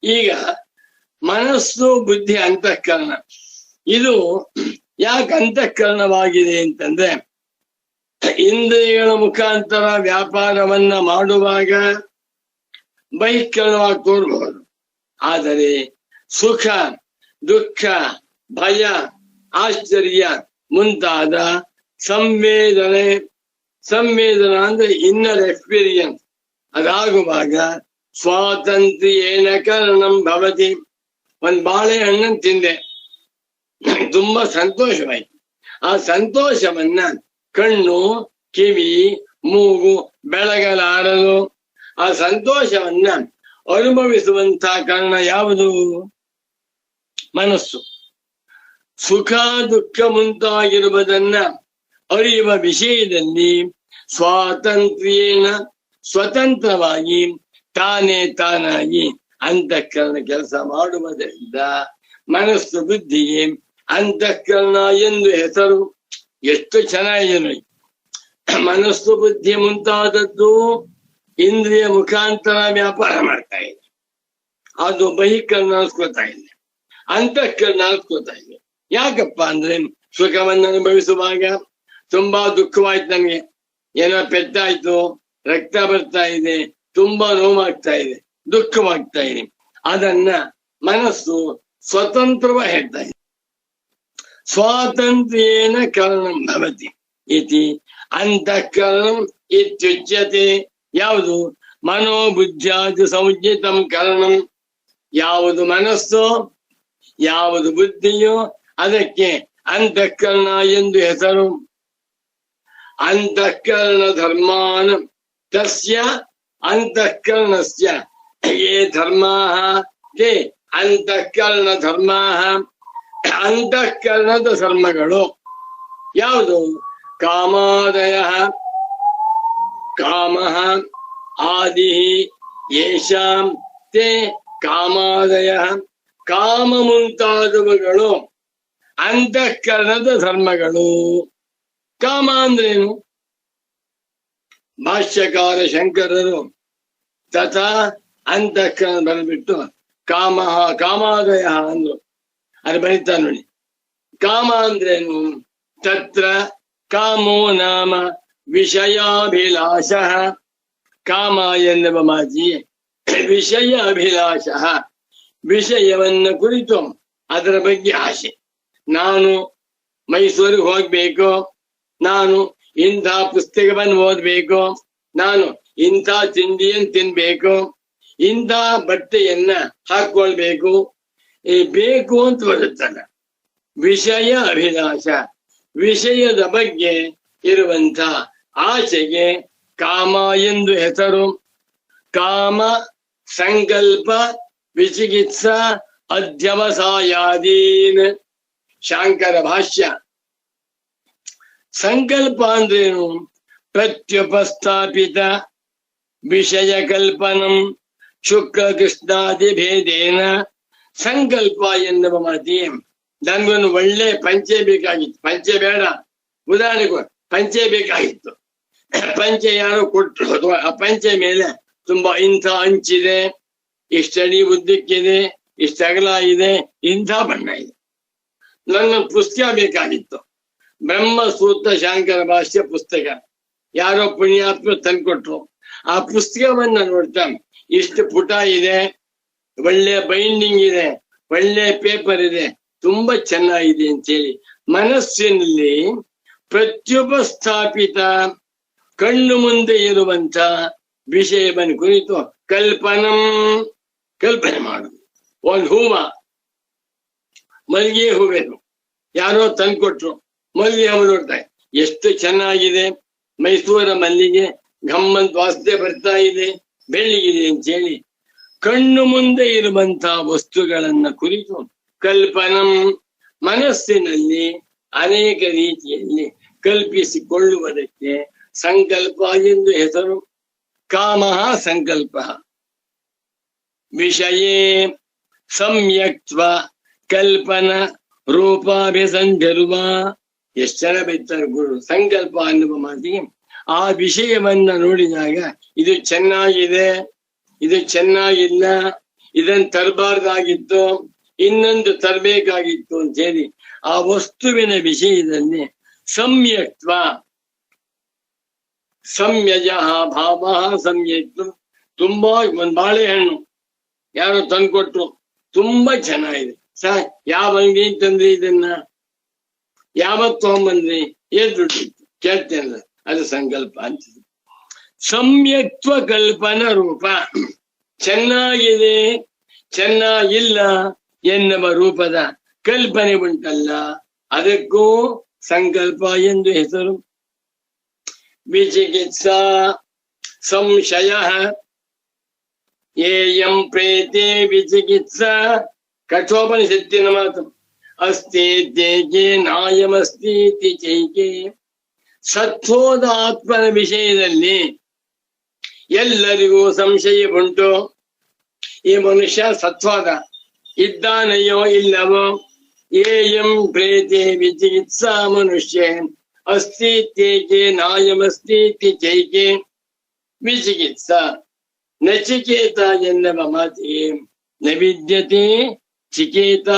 ಈಗ ಮನಸ್ಸು ಬುದ್ಧಿ ಅಂತಃಕರಣ, ಇದು ಯಾಕೆ ಅಂತಃಕರಣವಾಗಿದೆ ಅಂತಂದ್ರೆ, ಇಂದ್ರಿಯಗಳ ಮುಖಾಂತರ ವ್ಯಾಪಾರವನ್ನ ಮಾಡುವಾಗ ಬಹಿಷ್ಕರಣವಾಗಿ ತೋರ್ಬಹುದು. ಆದರೆ ಸುಖ ದುಃಖ ಭಯ ಆಶ್ಚರ್ಯ ಮುಂತಾದ ಸಂವೇದನ ಅಂದ್ರೆ ಇನ್ನರ್ ಎಕ್ಸ್ಪೀರಿಯನ್ಸ್ ಅದಾಗುವಾಗ ಸ್ವಾತಂತ್ರ್ಯೇನ ಕರಣಂ ಭವತಿ. ಒಂದ್ ಬಾಳೆಹಣ್ಣನ್ನು ತಿಂದೆ, ತುಂಬಾ ಸಂತೋಷವಾಯ್ತು. ಆ ಸಂತೋಷವನ್ನ ಕಣ್ಣು ಕಿವಿ ಮೂಗು ಬೆಳಗಲಾರದು. ಆ ಸಂತೋಷವನ್ನ ಅನುಭವಿಸುವಂತಹ ಕಾರಣ ಯಾವುದು? ಮನಸ್ಸು. ಸುಖ ದುಃಖ ಮುಂತಾಗಿರುವುದನ್ನ ಅರಿಯುವ ವಿಷಯದಲ್ಲಿ ಸ್ವಾತಂತ್ರ್ಯೇನ, ಸ್ವತಂತ್ರವಾಗಿ ತಾನೇ ತಾನಾಗಿ ಅಂತಃಕರಣ ಕೆಲಸ ಮಾಡುವುದರಿಂದ ಮನಸ್ಸು ಬುದ್ಧಿಗೆ ಅಂತಃಕರಣ ಎಂದು ಹೆಸರು. ಎಷ್ಟು ಚೆನ್ನಾಗಿದೆ. ಮನಸ್ಸು ಬುದ್ಧಿ ಮುಂತಾದದ್ದು ಇಂದ್ರಿಯ ಮುಖಾಂತರ ವ್ಯಾಪಾರ ಮಾಡ್ತಾ ಇದೆ. ಅದು ಬಹಿಷ್ಕರಣ ಅನ್ಸ್ಕೊತಾ ಇದೆ, ಅಂತಃಕರಣ ಅನ್ಸ್ಕೊತಾ ಇದೆ. ಯಾಕಪ್ಪ ಅಂದ್ರೆ ಸುಖವನ್ನು ಅನುಭವಿಸುವಾಗ ತುಂಬಾ ದುಃಖವಾಯ್ತು, ನನ್ಗೆ ಏನೋ ಪೆಟ್ಟಾಯ್ತು, ರಕ್ತ ಬರ್ತಾ ಇದೆ, ತುಂಬಾ ನೋವಾಗ್ತಾ ಇದೆ, ದುಃಖವಾಗ್ತಾ ಇದೆ. ಅದನ್ನ ಮನಸ್ಸು ಸ್ವತಂತ್ರವಾಗಿ ಹೇಳ್ತಾ ಇದೆ. ಸ್ವಾತಂತ್ರ್ಯೇನ ಕರಣಂ ಭವತಿ ಇತಿ ಅಂತಃಕರಣಂ ಇತ್ಯುಚ್ಯತೆ. ಯಾವುದು? ಮನೋಬುದ್ಧ್ಯಾದಿ ಸಂಜ್ಞಿತಂ ಕರಣಂ. ಯಾವುದು ಮನಸ್ಸು ಯಾವುದು ಬುದ್ಧಿಯೋ ಅದಕ್ಕೆ ಅಂತಃಕರಣ ಎಂದು ಹೆಸರು. ಅಂತಃಕರಣ ಧರ್ಮಾನ್ ತಸ್ಯ ಅಂತಃಕರಣಸ್ಯ ಯೇ ಧರ್ಮಾಃ ತೇ ಅಂತಃಕರಣ ಧರ್ಮಾಃ. ಅಂತಃಕರಣದ ಧರ್ಮಗಳು ಯಾವುದು? ಕಾಮಾದಯ ಕಾಮಃ ಆದಿ ಯೇಷಾಂ ತೇ ಕಾಮಾದಯ ಕಾಮ ಮುಂತಾದವುಗಳು ಅಂತಃಕರಣದ ಧರ್ಮಗಳು. ಕಾಮ ಅಂದ್ರೇನು? ಭಾಷ್ಯಕಾರ ಶಂಕರರು ತಥಾ ಅಂತಃಕರಣ ಬರೆದ್ಬಿಟ್ಟು ಕಾಮ ಕಾಮಾದಯ ಅಂದ್ರು. ಅದು ಬರೀತಾ ನೋಡಿ. ಕಾಮ ಅಂದ್ರೇನು? ತತ್ರ ಕಾಮೋ ನಾಮ ವಿಷಯಾಭಿಲಾಷ. ಕಾಮ ಎನ್ನುವ ಮಾತಿ ವಿಷಯ ಅಭಿಲಾಷ, ವಿಷಯವನ್ನ ಕುರಿತು ಅದರ ಬಗ್ಗೆ ಆಸೆ. ನಾನು ಮೈಸೂರಿಗೆ ಹೋಗ್ಬೇಕು, ನಾನು ಇಂಥ ಪುಸ್ತಕವನ್ನು ಓದ್ಬೇಕು, ನಾನು ಇಂಥ ತಿಂಡಿಯನ್ನು ತಿನ್ಬೇಕು, ಇಂಥ ಬಟ್ಟೆಯನ್ನ ಹಾಕೊಳ್ಬೇಕು, ಬೇಕು ಅಂತ ಬರುತ್ತಲ್ಲ. ವಿಷಯ ಅಭಿಲಾಷ, ವಿಷಯದ ಬಗ್ಗೆ ಇರುವಂತ ಆಸೆಗೆ ಕಾಮ ಎಂದು ಹೆಸರು. ಕಾಮ ಸಂಕಲ್ಪ ವಿಚಿಕಿತ್ಸ ಅಧ್ಯವಸಾಯಾದೀನ್. ಶಾಂಕರ ಭಾಷ್ಯ. ಸಂಕಲ್ಪ ಅಂದ್ರೇನು? ಪ್ರತ್ಯುಪಸ್ಥಾಪಿತ ವಿಷಯ ಕಲ್ಪನಂ ಶುಕ್ಲ ಕೃಷ್ಣಾದಿ ಭೇದೇನ. ಸಂಕಲ್ಪ ಎನ್ನುವ ಮಾತಿ ನನ್ಗೊಂದು ಒಳ್ಳೆ ಪಂಚೆ ಬೇಕಾಗಿತ್ತು. ಪಂಚೆ ಬೇಡ, ಉದಾಹರಣೆಗೂ ಪಂಚೆ ಬೇಕಾಗಿತ್ತು. ಪಂಚೆ ಯಾರೋ ಕೊಟ್ಟರು, ಅಥವಾ ಆ ಪಂಚೆ ಮೇಲೆ ತುಂಬಾ ಇಂಥ ಅಂಚಿದೆ, ಇಷ್ಟಡಿ ಉದ್ದಕ್ಕಿದೆ, ಇಷ್ಟ ಅಗಲ ಇದೆ, ಇಂಥ ಬಣ್ಣ ಇದೆ. ನನ್ನ ಪುಸ್ತಕ ಬೇಕಾಗಿತ್ತು, ಬ್ರಹ್ಮಸೂತ್ರ ಶಾಂಕರ ಭಾಷ್ಯ ಪುಸ್ತಕ. ಯಾರೋ ಪುಣ್ಯಾತ್ಮ ತಂದ್ಕೊಟ್ರು. ಆ ಪುಸ್ತಕವನ್ನ ನೋಡ್ತಾ ಇಷ್ಟು ಪುಟ ಇದೆ, ಒಳ್ಳೆ ಬೈಂಡಿಂಗ್ ಇದೆ, ಒಳ್ಳೆ ಪೇಪರ್ ಇದೆ, ತುಂಬಾ ಚೆನ್ನಾಗಿದೆ ಅಂತೇಳಿ ಮನಸ್ಸಿನಲ್ಲಿ ಪ್ರತ್ಯುಪಸ್ಥಾಪಿತ ಕಣ್ಣು ಮುಂದೆ ಇರುವಂತ ವಿಷಯವನ್ನು ಕುರಿತು ಕಲ್ಪನೆ ಮಾಡುದು. ಒಂದು ಹೂವ, ಮಲ್ಲಿಗೆ ಹೂವೇನು ಯಾರೋ ತಂದ್ಕೊಟ್ರು, ಮಲ್ಲಿಗೆ ಹೂವು ನೋಡ್ತಾರೆ ಎಷ್ಟು ಚೆನ್ನಾಗಿದೆ, ಮೈಸೂರ ಮಲ್ಲಿಗೆ ಗಮ್ಮಂತ ವಾಸನೆ ಬರ್ತಾ ಇದೆ, ಬೆಳ್ಳಿಗಿದೆ ಅಂತೇಳಿ ಕಣ್ಣು ಮುಂದೆ ಇರುವಂತಹ ವಸ್ತುಗಳನ್ನ ಕುರಿತು ಕಲ್ಪನಂ, ಮನಸ್ಸಿನಲ್ಲಿ ಅನೇಕ ರೀತಿಯಲ್ಲಿ ಕಲ್ಪಿಸಿಕೊಳ್ಳುವುದಕ್ಕೆ ಸಂಕಲ್ಪ ಎಂದು ಹೆಸರು. ಕಾಮ ಸಂಕಲ್ಪ. ವಿಷಯೇ ಸಮ್ಯಕ್ತ್ವ ಕಲ್ಪನ ರೂಪಾಭಿಸಂಧಿರುವ. ಎಷ್ಟು ಜನ ಬೈತಾರೆ ಗುರು. ಸಂಕಲ್ಪ ಅನ್ನುವ ಮಾತಿಗೆ ಆ ವಿಷಯವನ್ನ ನೋಡಿದಾಗ ಇದು ಚೆನ್ನಾಗಿದೆ, ಇದು ಚೆನ್ನಾಗಿಲ್ಲ, ಇದನ್ನು ತರಬಾರ್ದಾಗಿತ್ತು, ಇನ್ನೊಂದು ತರಬೇಕಾಗಿತ್ತು ಅಂತ ಹೇಳಿ ಆ ವಸ್ತುವಿನ ವಿಷಯದಲ್ಲಿ ಸಮ್ಯಕ್ತ್ವ, ಸಂಯಜ ಭಾವ ಸಂಯಕ್ತು. ತುಂಬಾ ಒಂದು ಬಾಳೆಹಣ್ಣು ಯಾರೋ ತಂದ್ಕೊಟ್ರು, ತುಂಬಾ ಚೆನ್ನಾಗಿದೆ ಸರ್, ಯಾವ ಅಂಗಡಿ ತಂದ್ರಿ ಇದನ್ನ, ಯಾವತ್ ತಗೊಂಬಂದ್ರಿ, ಏನ್ ದುಡ್ಡಿತ್ತು ಕೇಳ್ತೇನೆ, ಅದು ಸಂಕಲ್ಪ ಅಂತ. ಸಮ್ಯಕ್ತ್ವ ಕಲ್ಪನ ರೂಪ. ಚೆನ್ನಾಗಿದೆ, ಚೆನ್ನಾಗಿಲ್ಲ ಎನ್ನುವ ರೂಪದ ಕಲ್ಪನೆ ಉಂಟಲ್ಲ, ಅದಕ್ಕೂ ಸಂಕಲ್ಪ ಎಂದು ಹೆಸರು. ವಿಚಿಕಿತ್ಸಾ ಸಂಶಯ ಏಯಂ ಪ್ರೇತೆ ವಿಚಿಕಿತ್ಸಾ. ಕಠೋಪನಿಷತ್ತಿನ ಮಾತು. ಅಸ್ತಿ ತೇಕೆ ನಾಯಮಸ್ತಿ ಚೈಕೆ. ಸತ್ವದ ಆತ್ಮನ ವಿಷಯದಲ್ಲಿ ಎಲ್ಲರಿಗೂ ಸಂಶಯ ಉಂಟು. ಈ ಮನುಷ್ಯ ಸತ್ವಾದ ಇದ್ದಾನೆಯೋ ಇಲ್ಲವೋ. ಏಯಂ ಪ್ರೇತೆ ವಿಚಿಕಿತ್ಸಾ ಮನುಷ್ಯ ಅಸ್ತಿ ತೇಕೆ ನಾಯಮಸ್ತಿ ಚೈಕೆ. ವಿಚಿಕಿತ್ಸಾ ನಚಿಕೇತ ಎನ್ನುವ ಮಾತಿಗೆ ನ ವಿದ್ಯತೆ ಚಿಕೇತ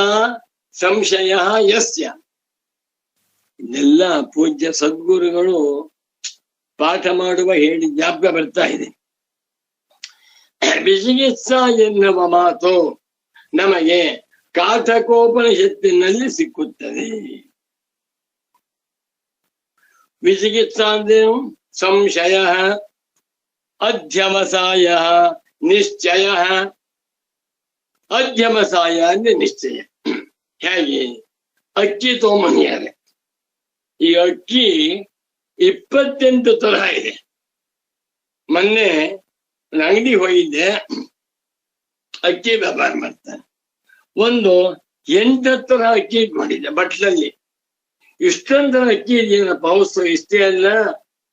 ಸಂಶಯ ಯಸ್ಯ. ಇದೆಲ್ಲ ಪೂಜ್ಯ ಸದ್ಗುರುಗಳು ಪಾಠ ಮಾಡುವ ಹೇಳಿ ಜ್ಞಾಪಕ ಬರ್ತಾ ಇದೆ. ವಿಚಿಕಿತ್ಸಾ ಎನ್ನುವ ಮಾತು ನಮಗೆ ಕಾಠಕೋಪನಿಷತ್ತಿನಲ್ಲಿ ಸಿಕ್ಕುತ್ತದೆ. ವಿಚಿಕಿತ್ಸಾ ಅಂದ್ರೇನು? ಸಂಶಯ, ಅಧ್ಯವಸಾಯ, ನಿಶ್ಚಯ. ಅಧ್ಯವಸಾಯ ಅಂದ್ರೆ ನಿಶ್ಚಯ. ಹೇಗೆ? ಅಕ್ಕಿ ತಗೊಂಬಂದಿದ್ದಾರೆ. ಈ ಅಕ್ಕಿ 28 ತರಹ ಇದೆ. ಮೊನ್ನೆ ಅಂಗಡಿ ಹೋಗಿದ್ದೆ, ಅಕ್ಕಿ ವ್ಯಾಪಾರ ಮಾಡ್ತಾರೆ. ಒಂದು 8 ತರಹ ಅಕ್ಕಿ ಇಟ್ಕೊಂಡಿದ್ದೆ ಬಟ್ಲಲ್ಲಿ. ಇಷ್ಟೊಂದು ಅಕ್ಕಿ ಇದೆಯೇನಪ್ಪ? ಹೌಸು ಇಷ್ಟೇ ಅಲ್ಲ,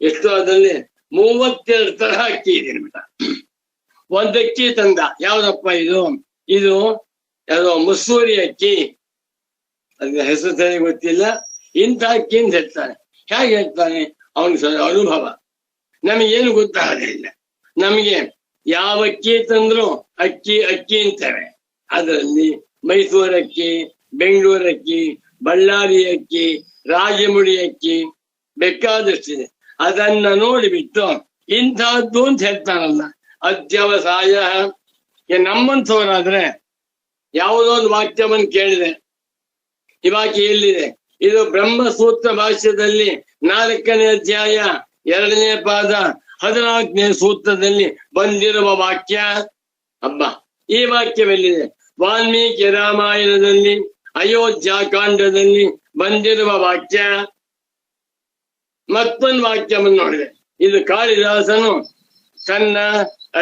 ಎಷ್ಟು ಅದರಲ್ಲಿ 32 ತರಹ ಅಕ್ಕಿ ಇದೆ ಬಿಟ್ಟ. ಒಂದ್ ಅಕ್ಕಿ ತಂದ. ಯಾವ್ದಪ್ಪ ಇದು? ಇದು ಯಾವುದೋ ಮಸೂರಿ ಅಕ್ಕಿ, ಅದನ್ನ ಹೆಸರು ಸರಿ ಗೊತ್ತಿಲ್ಲ, ಇಂಥ ಅಕ್ಕಿ ಅಂತ ಹೇಳ್ತಾನೆ. ಹೇಗೆ ಹೇಳ್ತಾನೆ? ಅವನಿಗೆ ಅನುಭವ. ನಮಗೇನು ಗೊತ್ತಾಗಲಿಲ್ಲ. ನಮಗೆ ಯಾವ ಅಕ್ಕಿ ತಂದ್ರು ಅಕ್ಕಿ ಅಕ್ಕಿ ಅಂತೇವೆ. ಅದರಲ್ಲಿ ಮೈಸೂರು ಅಕ್ಕಿ, ಬೆಂಗಳೂರು ಅಕ್ಕಿ, ಬಳ್ಳಾರಿ ಅಕ್ಕಿ, ರಾಜಮುಡಿ ಅಕ್ಕಿ ಬೇಕಾದಷ್ಟಿದೆ. ಅದನ್ನ ನೋಡಿಬಿಟ್ಟು ಇಂಥದ್ದು ಅಂತ ಹೇಳ್ತಾನಲ್ಲ, ಅಧ್ಯವಸಾಯ. ನಮ್ಮಂಥವರಾದ್ರೆ ಯಾವುದೋ ಒಂದು ವಾಕ್ಯವನ್ನು ಕೇಳಿದೆ, ಈ ವಾಕ್ಯ ಎಲ್ಲಿದೆ? ಇದು ಬ್ರಹ್ಮಸೂತ್ರ ಭಾಷ್ಯದಲ್ಲಿ 4ನೇ ಅಧ್ಯಾಯ 2ನೇ ಪಾದ 14ನೇ ಸೂತ್ರದಲ್ಲಿ ಬಂದಿರುವ ವಾಕ್ಯ. ಹಬ್ಬ, ಈ ವಾಕ್ಯವೆಲ್ಲಿದೆ? ವಾಲ್ಮೀಕಿ ರಾಮಾಯಣದಲ್ಲಿ ಅಯೋಧ್ಯಾಕಾಂಡದಲ್ಲಿ ಬಂದಿರುವ ವಾಕ್ಯ. ಮತ್ತೊಂದು ವಾಕ್ಯವನ್ನು ನೋಡಿದೆ, ಇದು ಕಾಳಿದಾಸನು ತನ್ನ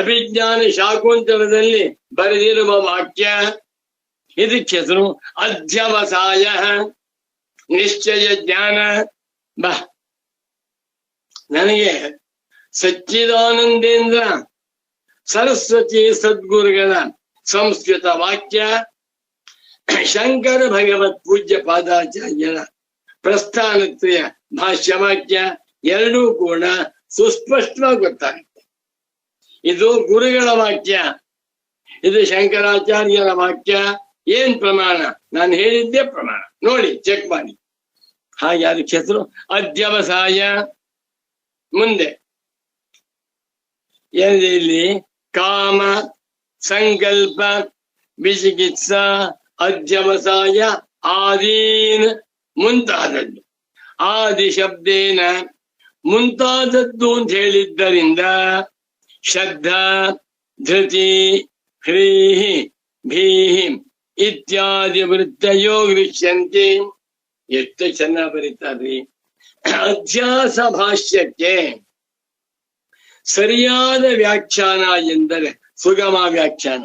ಅಭಿಜ್ಞಾನ ಶಾಕುಂತಲದಲ್ಲಿ ಬರೆದಿರುವ ವಾಕ್ಯ. ಇದಕ್ಕೆ ಹೆಸರು ಅಧ್ಯವಸಾಯ, ನಿಶ್ಚಯ ಜ್ಞಾನ. ಬಾ, ನನಗೆ ಸಚ್ಚಿದಾನಂದೇಂದ್ರ ಸರಸ್ವತಿ ಸದ್ಗುರುಗಳ ಸಂಸ್ಕೃತ ವಾಕ್ಯ, ಶಂಕರ ಭಗವತ್ ಪೂಜ್ಯ ಪಾದಾಚಾರ್ಯರ ಪ್ರಸ್ಥಾನತ್ರಯ ಭಾಷ್ಯ ವಾಕ್ಯ ಎರಡೂ ಕೂಡ ಸುಸ್ಪಷ್ಟವಾಗಿ ಗೊತ್ತಾಗುತ್ತೆ. ಇದು ಗುರುಗಳ ವಾಕ್ಯ, ಇದು ಶಂಕರಾಚಾರ್ಯರ ವಾಕ್ಯ. ಏನ್ ಪ್ರಮಾಣ? ನಾನು ಹೇಳಿದ್ದೆ ಪ್ರಮಾಣ. ನೋಡಿ, ಚೆಕ್ ಮಾಡಿ. ಹಾಗೆ ಅದಕ್ಕೆ ಹೆಸರು ಅಧ್ಯವಸಾಯ. ಮುಂದೆ ಏನಿದೆ ಇಲ್ಲಿ? ಕಾಮ, ಸಂಕಲ್ಪ, ವಿಚಿಕಿತ್ಸಾ, ಅಧ್ಯವಸಾಯ, ಆದೀನ್ ಮುಂತಾದದ್ದು. ಆದಿ ಶಬ್ದೇನ ಮುಂತಾದದ್ದು ಅಂತ ಹೇಳಿದ್ದರಿಂದ ಶ್ರದ್ಧಾ, ಧೃತಿ, ಹ್ರೀಹಿ, ಭೀಹಿ ಇತ್ಯಾದಿ ವೃತ್ತಯೋ ಗೃಹ್ಯಂತೆ. ಎಷ್ಟು ಚೆನ್ನಾಗಿ ಬರೀತಾರ್ರಿ. ಅಧ್ಯಾಸ ಭಾಷ್ಯಕ್ಕೆ ಸರಿಯಾದ ವ್ಯಾಖ್ಯಾನ ಎಂದರೆ ಸುಗಮ ವ್ಯಾಖ್ಯಾನ.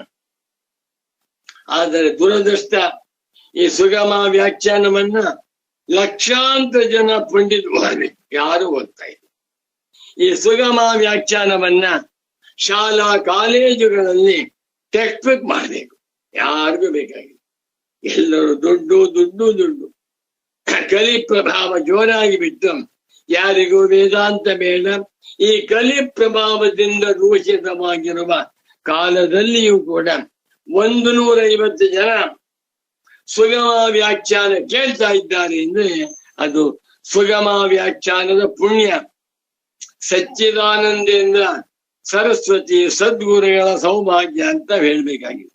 ಆದರೆ ದುರದೃಷ್ಟ, ಈ ಸುಗಮ ವ್ಯಾಖ್ಯಾನವನ್ನ ಲಕ್ಷಾಂತರ ಜನ ಪಂಡಿತರು ಯಾರು ಓದ್ತಾ ಇಲ್ಲ. ಈ ಸುಗಮ ವ್ಯಾಖ್ಯಾನವನ್ನ ಶಾಲಾ ಕಾಲೇಜುಗಳಲ್ಲಿ ಟೆಕ್ಸ್ಟ್ ಬುಕ್ ಮಾಡಬೇಕು. ಯಾರಿಗೂ ಬೇಕಾಗಿಲ್ಲ. ಎಲ್ಲರೂ ದುಡ್ಡು ದುಡ್ಡು ದುಡ್ಡು. ಕಲಿ ಪ್ರಭಾವ ಜೋರಾಗಿ ಬಿಟ್ಟು ಯಾರಿಗೂ ವೇದಾಂತ ಬೇಡ. ಈ ಕಲಿ ಪ್ರಭಾವದಿಂದ ದೂಷಿತವಾಗಿರುವ ಕಾಲದಲ್ಲಿಯೂ ಕೂಡ 150 ಜನ ಸುಗಮ ವ್ಯಾಖ್ಯಾನ ಕೇಳ್ತಾ ಇದ್ದಾರೆ ಅಂದ್ರೆ ಅದು ಸುಗಮ ವ್ಯಾಖ್ಯಾನದ ಪುಣ್ಯ. ಸಚ್ಚಿದಾನಂದೇಂದ್ರ ಸರಸ್ವತಿ ಸದ್ಗುರುಗಳ ಸೌಭಾಗ್ಯ ಅಂತ ಹೇಳ್ಬೇಕಾಗಿದೆ.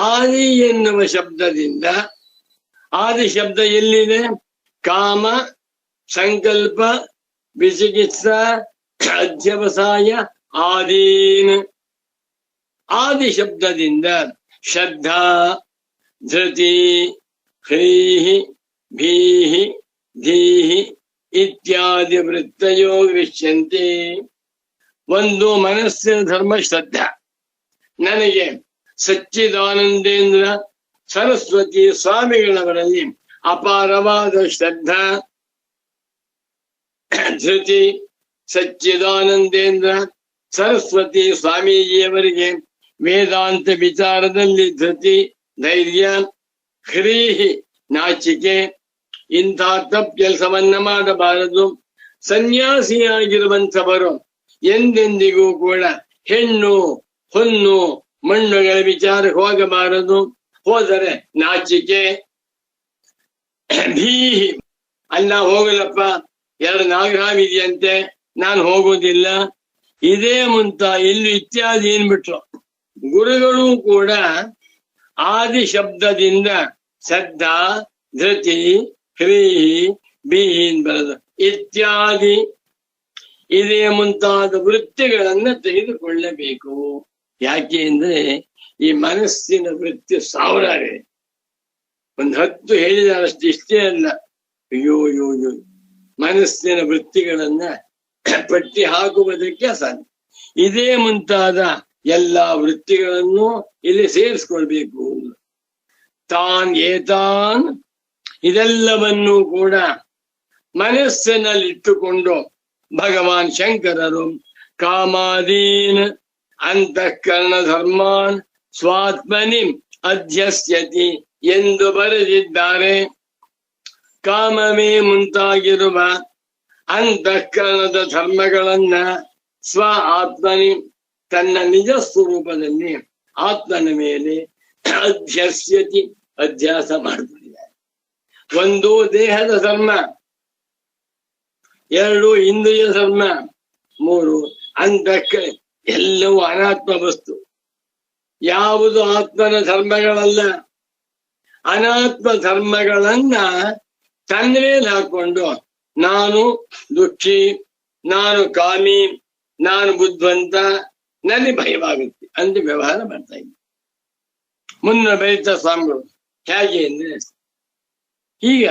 ಆದಿ ಎನ್ನುವ ಶಬ್ದದಿಂದ, ಆದಿ ಶಬ್ದ ಎಲ್ಲಿದೆ? ಕಾಮ, ಸಂಕಲ್ಪ, ವಿಚಿಕಿತ್ಸಾ, ಅಧ್ಯವಸಾಯ, ಆದೀನ್. ಆದಿ ಶಬ್ದದಿಂದ ಶ್ರದ್ಧಾ, ಧೃತಿ, ಹ್ರೀಹಿ, ಭೀಹಿ, ಧೀಹಿ ಇತ್ಯಾದಿ ವೃತ್ತಯೋ ಗೃಹ್ಯಂತೆ. ಒಂದು ಮನಸ್ಸಿನ ಧರ್ಮ ಶ್ರದ್ಧಾ. ನನಗೆ ಸಚ್ಚಿದಾನಂದೇಂದ್ರ ಸರಸ್ವತಿ ಸ್ವಾಮಿಗಳವರಲ್ಲಿ ಅಪಾರವಾದ ಶ್ರದ್ಧಾ. ಧೃತಿ, ಸಚ್ಚಿದಾನಂದೇಂದ್ರ ಸರಸ್ವತಿ ಸ್ವಾಮೀಜಿಯವರಿಗೆ ವೇದಾಂತ ವಿಚಾರದಲ್ಲಿ ಧೃತಿ, ಧೈರ್ಯ. ಹ್ರೀಹಿ, ನಾಚಿಕೆ. ಇಂಥ ತಪ್ಪು ಕೆಲಸವನ್ನ ಮಾಡಬಾರದು. ಸನ್ಯಾಸಿಯಾಗಿರುವಂಥವರು ಎಂದೆಂದಿಗೂ ಕೂಡ ಹೆಣ್ಣು ಹೊನ್ನು ಮಣ್ಣುಗಳ ವಿಚಾರಕ್ಕೆ ಹೋಗಬಾರದು. ಹೋದರೆ ನಾಚಿಕೆ. ಭೀಹಿ, ಅಲ್ಲ ಹೋಗಲಪ್ಪ, 2 ನಾಗರಾವಿದೆಯಂತೆ, ನಾನು ಹೋಗುವುದಿಲ್ಲ. ಇದೇ ಮುಂತ ಇಲ್ಲಿ ಇತ್ಯಾದಿ ಏನ್ಬಿಟ್ರು. ಗುರುಗಳು ಕೂಡ ಆದಿ ಶಬ್ದದಿಂದ ಶ್ರದ್ಧಾ, ಧೃತಿ, ಹ್ರೀಹಿ, ಭೀಹಿ ಬರೆದು ಇತ್ಯಾದಿ ಇದೇ ಮುಂತಾದ ವೃತ್ತಿಗಳನ್ನ ತೆಗೆದುಕೊಳ್ಳಬೇಕು. ಯಾಕೆ ಅಂದ್ರೆ ಈ ಮನಸ್ಸಿನ ವೃತ್ತಿ ಸಾವಿರಾರೆ. 10 ಹೇಳಿದಾರಷ್ಟು ಇಷ್ಟೇ ಅಲ್ಲ. ಅಯ್ಯೋ ಅಯ್ಯೋ ಅಯ್ಯೋ, ಮನಸ್ಸಿನ ವೃತ್ತಿಗಳನ್ನ ಪಟ್ಟಿ ಹಾಕುವುದಕ್ಕೆ ಅಸಾಧ್ಯ. ಇದೇ ಮುಂತಾದ ಎಲ್ಲಾ ವೃತ್ತಿಗಳನ್ನು ಇಲ್ಲಿ ಸೇರಿಸ್ಕೊಳ್ಬೇಕು. ತಾನ್ ಏತಾನ್, ಇದೆಲ್ಲವನ್ನೂ ಕೂಡ ಮನಸ್ಸಿನಲ್ಲಿಟ್ಟುಕೊಂಡು ಭಗವಾನ್ ಶಂಕರರು ಕಾಮಾದೀನ್ ಅಂತಃಕರಣ ಧರ್ಮಾನ್ ಸ್ವಾತ್ಮನಿ ಅಧ್ಯಸ್ಯತಿ ಎಂದು ಬರೆದಿದ್ದಾರೆ. ಕಾಮವೇ ಮುಂತಾಗಿರುವ ಅಂತಃಕರಣದ ಧರ್ಮಗಳನ್ನ ಸ್ವ ಆತ್ಮನಿ ತನ್ನ ನಿಜ ಸ್ವರೂಪದಲ್ಲಿ ಆತ್ಮನ ಮೇಲೆ ಅಧ್ಯಸ್ಯತಿ ಅಧ್ಯಾಸ ಮಾಡಿಕೊಂಡಿದ್ದಾರೆ. ಒಂದು ದೇಹದ ಧರ್ಮ, ಎರಡು ಇಂದ್ರಿಯ ಧರ್ಮ, ಮೂರು ಅಂತಃಕ ಎಲ್ಲವೂ ಅನಾತ್ಮ ವಸ್ತು. ಯಾವುದು ಆತ್ಮನ ಧರ್ಮಗಳಲ್ಲ, ಅನಾತ್ಮ ಧರ್ಮಗಳನ್ನ ತನ್ನ ಮೇಲೆ ಹಾಕೊಂಡು ನಾನು ದುಃಖಿ, ನಾನು ಕಾಮಿ, ನಾನು ಬುದ್ಧಿವಂತ, ನನಗೆ ಭಯವಾಗುತ್ತೆ ಅಂತ ವ್ಯವಹಾರ ಮಾಡ್ತಾ ಇದ್ದೆ. ಮುನ್ನ ಬರೀತಾ ಸ್ವಾಮಿಗಳು ಹೇಗೆ ಅಂದ್ರೆ, ಈಗ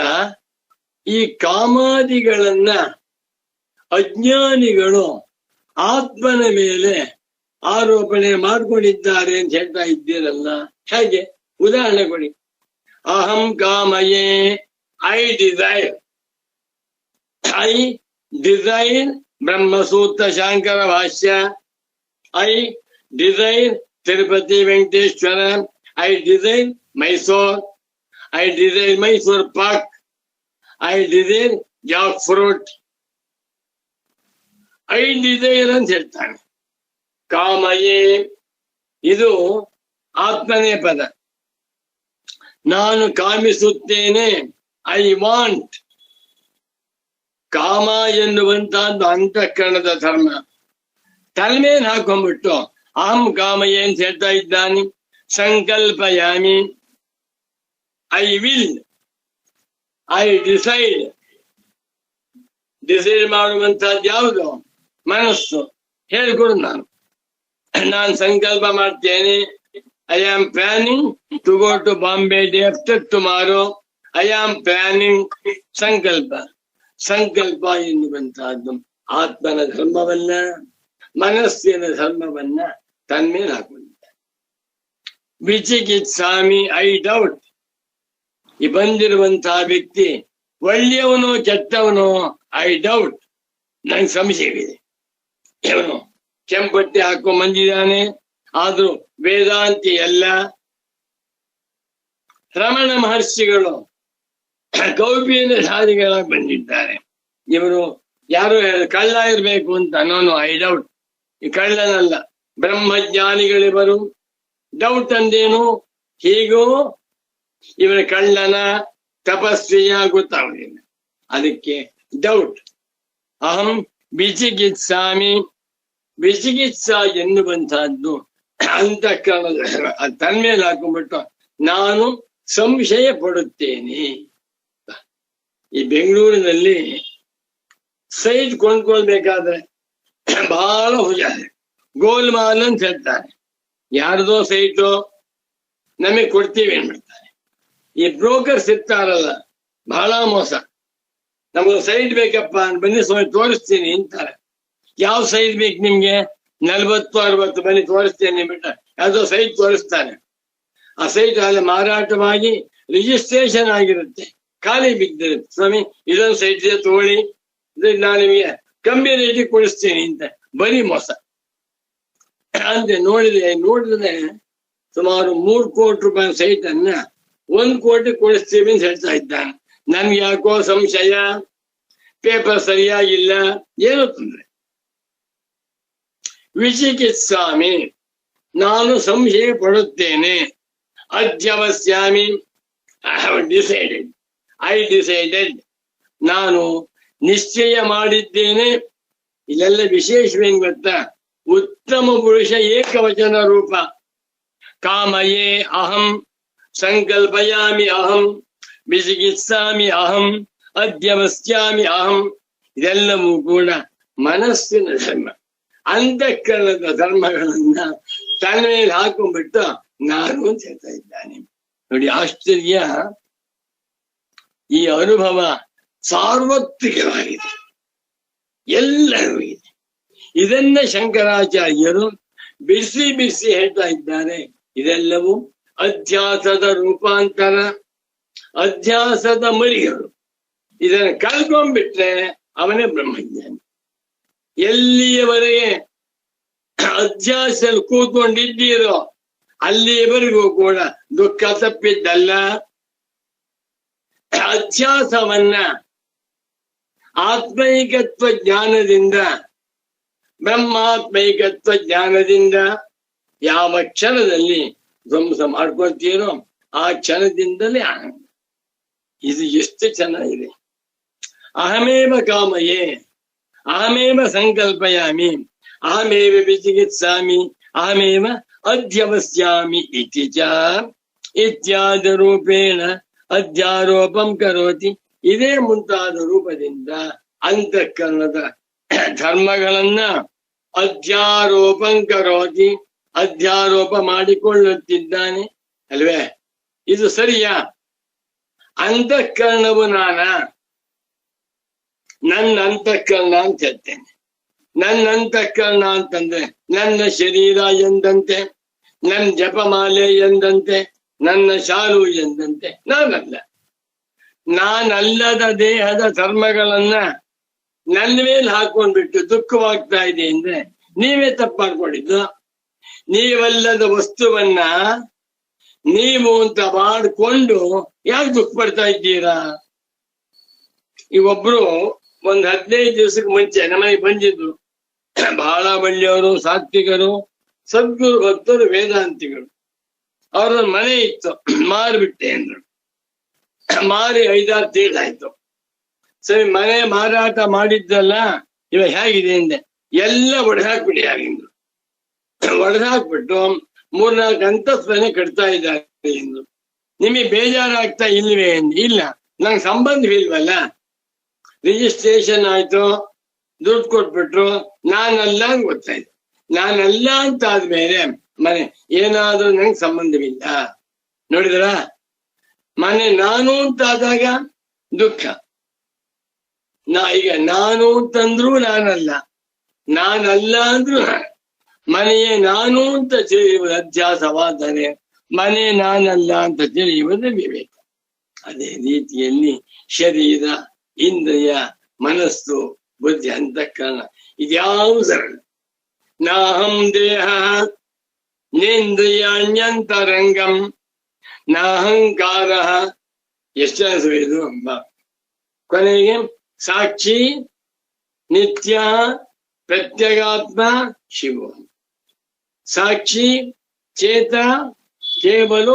ಈ ಕಾಮಾದಿಗಳನ್ನ ಅಜ್ಞಾನಿಗಳು ಆತ್ಮನ ಮೇಲೆ ಆರೋಪಣೆ ಮಾಡ್ಕೊಂಡಿದ್ದಾರೆ ಅಂತ ಹೇಳ್ತಾ ಇದ್ದೀರಲ್ಲ, ಹೇಗೆ? ಉದಾಹರಣೆ ಕೊಡಿ. ಅಹಂ ಕಾಮಯೇ, I desire Brahmasutra Shankara Bhashya, I desire Tirupati Venkateshwara, I desire Mysore, I desire Mysore pak, I desire jackfruit. I desire ಅಂತ ಹೇಳ್ತಾನೆ. ಕಾಮಯೇ ಇದು ಆತ್ಮನೇ ಪದ. ನಾನು ಕಾಮಿಸುತ್ತೇನೆ, ಐ ವಾಂಟ್. ಕಾಮ ಎನ್ನುವಂತಹದ್ದು ಅಂತಃಕರಣದ ಧರ್ಮ. ತಲೆಮೇಲೆ ಹಾಕೊಂಡ್ಬಿಟ್ಟು ಅಹಂ ಕಾಮಯೇ ಅಂತ ಹೇಳ್ತಾ ಇದ್ದಾನೆ. ಸಂಕಲ್ಪಯಾಮಿ, I will, I decide. Decide ಮಾಡುವಂತಹದ್ದು ಯಾವುದು? ಮನಸ್ಸು. ಹೇಳ್ಕೊಡು. ನಾನು ಸಂಕಲ್ಪ ಮಾಡ್ತೇನೆ, I am planning to go to Bombay day after tomorrow, I am planning. ಸಂಕಲ್ಪ. ಸಂಕಲ್ಪ ಎನ್ನುವಂತಹದ್ದು ಆತ್ಮನ ಧರ್ಮವನ್ನ, ಮನಸ್ಸಿನ ಧರ್ಮವನ್ನ ತನ್ಮೇಲೆ ಹಾಕೊಂಡಿದ್ದಾರೆ. ವಿಚಿಕಿತ್ಸಾಮಿ, ಐ ಡೌಟ್. ಈ ಬಂದಿರುವಂತಹ ವ್ಯಕ್ತಿ ಒಳ್ಳೆಯವನು ಕೆಟ್ಟವನು, ಐ ಡೌಟ್. ನಂಗೆ ಸಂಶಯವಿದೆ. ಇವನು ಕೆಂಪಟ್ಟಿ ಹಾಕೊಂಡ್ ಬಂದಿದ್ದಾನೆ, ಆದ್ರೂ ವೇದಾಂತಿ ಎಲ್ಲ. ರಮಣ ಮಹರ್ಷಿಗಳು ಕೌಪಿನ ಧಾರಿಗಳಾಗಿ ಬಂದಿದ್ದಾರೆ. ಇವರು ಯಾರು ಕಳ್ಳ ಇರ್ಬೇಕು ಅಂತ, ನಾನು ಐ ಡೌಟ್. ಈ ಕಳ್ಳನಲ್ಲ, ಬ್ರಹ್ಮಜ್ಞಾನಿಗಳಿವರು. ಡೌಟ್ ಅಂದೇನು? ಹೀಗೂ ಇವರ ಕಳ್ಳನ ತಪಸ್ವಿಯ ಗೊತ್ತಾಗಲಿಲ್ಲ, ಅದಕ್ಕೆ ಡೌಟ್. ಅಹಂ ವಿಚಿಕಿತ್ಸಾಮಿ. ವಿಚಿಕಿತ್ಸಾ ಎನ್ನುವಂತಹದ್ದು ಅಂತಃಕರಣ ತನ್ಮೇಲೆ ಹಾಕೊಂಡ್ಬಿಟ್ಟು ನಾನು ಸಂಶಯ ಪಡುತ್ತೇನೆ. ಈ ಬೆಂಗಳೂರಿನಲ್ಲಿ ಸೈಟ್ ಕೊಂಡ್ಕೊಳ್ಬೇಕಾದ್ರೆ ಬಹಳ ಹುಜಾರೆ, ಗೋಲ್ಮಾಲ್ ಅಂತ ಹೇಳ್ತಾರೆ. ಯಾರ್ದೋ ಸೈಟು ನಮಗೆ ಕೊಡ್ತೀವಿ ಅಂದ್ಬಿಡ್ತಾರೆ. ಈ ಬ್ರೋಕರ್ಸ್ ಇರ್ತಾರಲ್ಲ, ಬಹಳ ಮೋಸ. ನಮ್ಗೆ ಸೈಟ್ ಬೇಕಪ್ಪ ಅಂತ ಬನ್ನಿ ತೋರಿಸ್ತೀನಿ ಅಂತಾರೆ. ಯಾವ ಸೈಟ್ ಬೇಕು ನಿಮ್ಗೆ? 40-60 ಬನ್ನಿ ತೋರಿಸ್ತೇನೆ ಬಿಟ್ಟ ಯಾವ್ದೋ ಸೈಟ್ ತೋರಿಸ್ತಾನೆ. ಆ ಸೈಟ್ ಅಲ್ಲಿ ಮಾರಾಟವಾಗಿ ರಿಜಿಸ್ಟ್ರೇಷನ್ ಆಗಿರುತ್ತೆ, ಖಾಲಿ ಬಿದ್ದಿರುತ್ತೆ. ಸ್ವಾಮಿ ಇದೊಂದು ಸೈಟ್ ಇದೆ ತಗೊಳ್ಳಿ, ನಾನು ನಿಮಗೆ ಕಮ್ಮಿ ರೇಟಿಗೆ ಕೊಡಿಸ್ತೀನಿ ಅಂತ. ಬರೀ ಮೋಸ ಅಂತ ನೋಡಿದ್ರೆ ಸುಮಾರು 3 ಕೋಟಿ ರೂಪಾಯಿ ಸೈಟ್ ಅನ್ನ 1 ಕೋಟಿ ಕೊಡಿಸ್ತೀವಿ ಅಂತ ಹೇಳ್ತಾ ಇದ್ದಾನೆ. ನನ್ಗೆ ಯಾಕೋ ಸಂಶಯ, ಪೇಪರ್ ಸರಿಯಾಗಿಲ್ಲ, ಏನೋ ತೊಂದ್ರೆ. ವಿಚಿಕಿತ್ಸಾಮಿ, ನಾನು ಸಂಶಯ ಪಡುತ್ತೇನೆ. ಅಧ್ಯವಸ್ಯಾಮಿ, ಐ ಡಿಸೈಡೆಡ್, ನಾನು ನಿಶ್ಚಯ ಮಾಡಿದ್ದೇನೆ. ಇಲ್ಲೆಲ್ಲ ವಿಶೇಷವೇನು ಗೊತ್ತಾ? ಉತ್ತಮ ಪುರುಷ ಏಕವಚನ ರೂಪ. ಕಾಮಯೇ ಅಹಂ, ಸಂಕಲ್ಪಯಾಮಿ ಅಹಂ, ವಿಚಿಕಿತ್ಸಾಮಿ ಅಹಂ, ಅಧ್ಯವಸ್ಯಾಮಿ ಅಹಂ. ಇದೆಲ್ಲವೂ ಕೂಡ ಮನಸ್ಸಿನ ಧರ್ಮ, ಅಂತಃಕರಣದ ಧರ್ಮಗಳನ್ನ ತನ್ನ ಮೇಲೆ ಹಾಕೊಂಡ್ಬಿಟ್ಟು ನಾನು ಅಂತ ಹೇಳ್ತಾ ಇದ್ದಾನೆ. ನೋಡಿ ಆಶ್ಚರ್ಯ, ಈ ಅನುಭವ ಸಾರ್ವತ್ರಿಕವಾಗಿದೆ, ಎಲ್ಲರೂ ಇದೆ. ಇದನ್ನ ಶಂಕರಾಚಾರ್ಯರು ಬಿಡಿಸಿ ಹೇಳ್ತಾ ಇದ್ದಾರೆ. ಇದೆಲ್ಲವೂ ಅಧ್ಯಾಸದ ರೂಪಾಂತರ, ಅಧ್ಯಾಸದ ಮರಿಗಳು. ಇದನ್ನ ಕಳ್ಕೊಂಡ್ಬಿಟ್ರೆ ಅವನೇ ಬ್ರಹ್ಮಜ್ಞಾನಿ. ಎಲ್ಲಿಯವರೆಗೆ ಅಧ್ಯಾಸದಲ್ಲಿ ಕೂತ್ಕೊಂಡಿದ್ದೀರೋ ಅಲ್ಲಿಯವರೆಗೂ ಕೂಡ ದುಃಖ ತಪ್ಪಿದ್ದಲ್ಲ. ಅಧ್ಯಾಸವನ್ನ ಆತ್ಮೈಕತ್ವ ಜ್ಞಾನದಿಂದ, ಬ್ರಹ್ಮಾತ್ಮೈಕತ್ವ ಜ್ಞಾನದಿಂದ ಯಾವ ಕ್ಷಣದಲ್ಲಿ ಧ್ವಂಸ ಮಾಡ್ಕೊಳ್ತೀರೋ ಆ ಕ್ಷಣದಿಂದಲೇ ಆನಂದ. ಇದು ಎಷ್ಟು ಚೆನ್ನಾಗಿದೆ. ಅಹಮೇವ ಕಾಮಯೇ, ಅಹಮೇವ ಸಂಕಲ್ಪಯಾಮಿ, ಅಹಮೇವ ವಿಚಿಕಿತ್ಸಾಮಿ, ಅಹಮೇವ ಅಧ್ಯವಸ್ಯಾಮಿ ಇತಿ ಚ ಇತ್ಯಾದಿ ರೂಪೇಣ ಅಧ್ಯಾರೋಪಂ ಕರೋತಿ. ಇದೇ ಮುಂತಾದ ರೂಪದಿಂದ ಅಂತಃಕರಣದ ಧರ್ಮಗಳನ್ನ ಅಧ್ಯಾರೋಪಂ ಕರೋತಿ, ಅಧ್ಯಾರೋಪ ಮಾಡಿಕೊಳ್ಳುತ್ತಿದ್ದಾನೆ ಅಲ್ವೇ? ಇದು ಸರಿಯಾ? ಅಂತಃಕರಣವು ನನ್ನ ಅಂತಃಕರಣ ಅಂತ ಹೇಳ್ತೇನೆ. ನನ್ನ ಅಂತಃಕರಣ ಅಂತಂದ್ರೆ ನನ್ನ ಶರೀರ ಎಂದಂತೆ, ನನ್ನ ಜಪಮಾಲೆ ಎಂದಂತೆ, ನನ್ನ ಶಾಲು ಎಂದಂತೆ ನಾನಲ್ಲ. ನಾನಲ್ಲದ ದೇಹದ ಧರ್ಮಗಳನ್ನ ನನ್ನ ಮೇಲೆ ಹಾಕೊಂಡ್ಬಿಟ್ಟು ದುಃಖವಾಗ್ತಾ ಇದೆ ಅಂದ್ರೆ ನೀವೇ ತಪ್ಪು ಮಾಡ್ಕೊಂಡಿದ್ದು. ನೀವಲ್ಲದ ವಸ್ತುವನ್ನ ನೀವು ಅಂತ ಮಾಡಿಕೊಂಡು ಯಾಕೆ ದುಃಖ ಪಡ್ತಾ ಇದ್ದೀರಾ? ಈ ಒಬ್ರು ಒಂದ್ 15 ದಿವಸಕ್ಕೆ ಮುಂಚೆ ನಮಗೆ ಬಂದಿದ್ರು. ಬಹಳ ಒಳ್ಳೆಯವರು, ಸಾತ್ವಿಕರು, ಸದ್ಗುರು ಭಕ್ತರು, ವೇದಾಂತಿಗಳು. ಅವ್ರ ಮನೆ ಇತ್ತು, ಮಾರ್ಬಿಟ್ಟೆ ಅಂದ್ರು. ಮಾರಿ 5-6 ತಿಂಗಳಾಯ್ತು. ಸರಿ, ಮನೆ ಮಾರಾಟ ಮಾಡಿದ್ದಲ್ಲ, ಇವಾಗ ಹೇಗಿದೆ ಅಂದೆ. ಎಲ್ಲ ಒಡೆದಾಕ್ಬಿಡಿ ಆಗಿಂದ್ರು. ಒಡೆದಾಕ್ಬಿಟ್ಟು 3-4 ಅಂತಸ್ತನೇ ಕಟ್ತಾ ಇದ್ದಾರೆ ಎಂದು. ನಿಮಗೆ ಬೇಜಾರಾಗ್ತಾ ಇಲ್ವೇ ಅಂದ್. ಇಲ್ಲ, ನಂಗೆ ಸಂಬಂಧವಿಲ್ವಲ್ಲ. ರಿಜಿಸ್ಟ್ರೇಷನ್ ಆಯ್ತು, ದುಡ್ಡು ಕೊಟ್ಬಿಟ್ರು, ನಾನಲ್ಲ ಅಂತ ಗೊತ್ತಾಯ್ತು. ನಾನಲ್ಲ ಅಂತ ಆದ್ಮೇಲೆ ಮನೆ ಏನಾದ್ರೂ ನಂಗೆ ಸಂಬಂಧವಿಲ್ಲ. ನೋಡಿದ್ರ, ಮನೆ ನಾನು ಅಂತಾದಾಗ ದುಃಖ. ಈಗ ನಾನು ಅಂತಂದ್ರು ನಾನಲ್ಲ, ನಾನಲ್ಲ ಅಂದ್ರು ನಾನು. ಮನೆಯೇ ನಾನು ಅಂತ ತಿಳಿಯುವುದು ಅಧ್ಯಾಸವಾದರೆ ಮನೆ ನಾನಲ್ಲ ಅಂತ ತಿಳಿಯುವುದು ವಿವೇಕ. ಅದೇ ರೀತಿಯಲ್ಲಿ ಶರೀರ, ಇಂದ್ರಿಯ, ಮನಸ್ಸು, ಬುದ್ಧಿ, ಅಂತಃಕರಣ ಇದ್ಯಾವು ಸರಳ. ನಾಹಂ ದೇಹ ನೇಂದ್ರಿಯಾಣ್ಯಂತರಂಗಂ ನಾಹಂಕಾರ. ಎಷ್ಟು ಇದು ಕೊನೆಗೆ ಸಾಕ್ಷಿ, ನಿತ್ಯ, ಪ್ರತ್ಯಗಾತ್ಮ, ಶಿವ. ಸಾಕ್ಷಿ, ಚೇತ, ಕೇವಲ.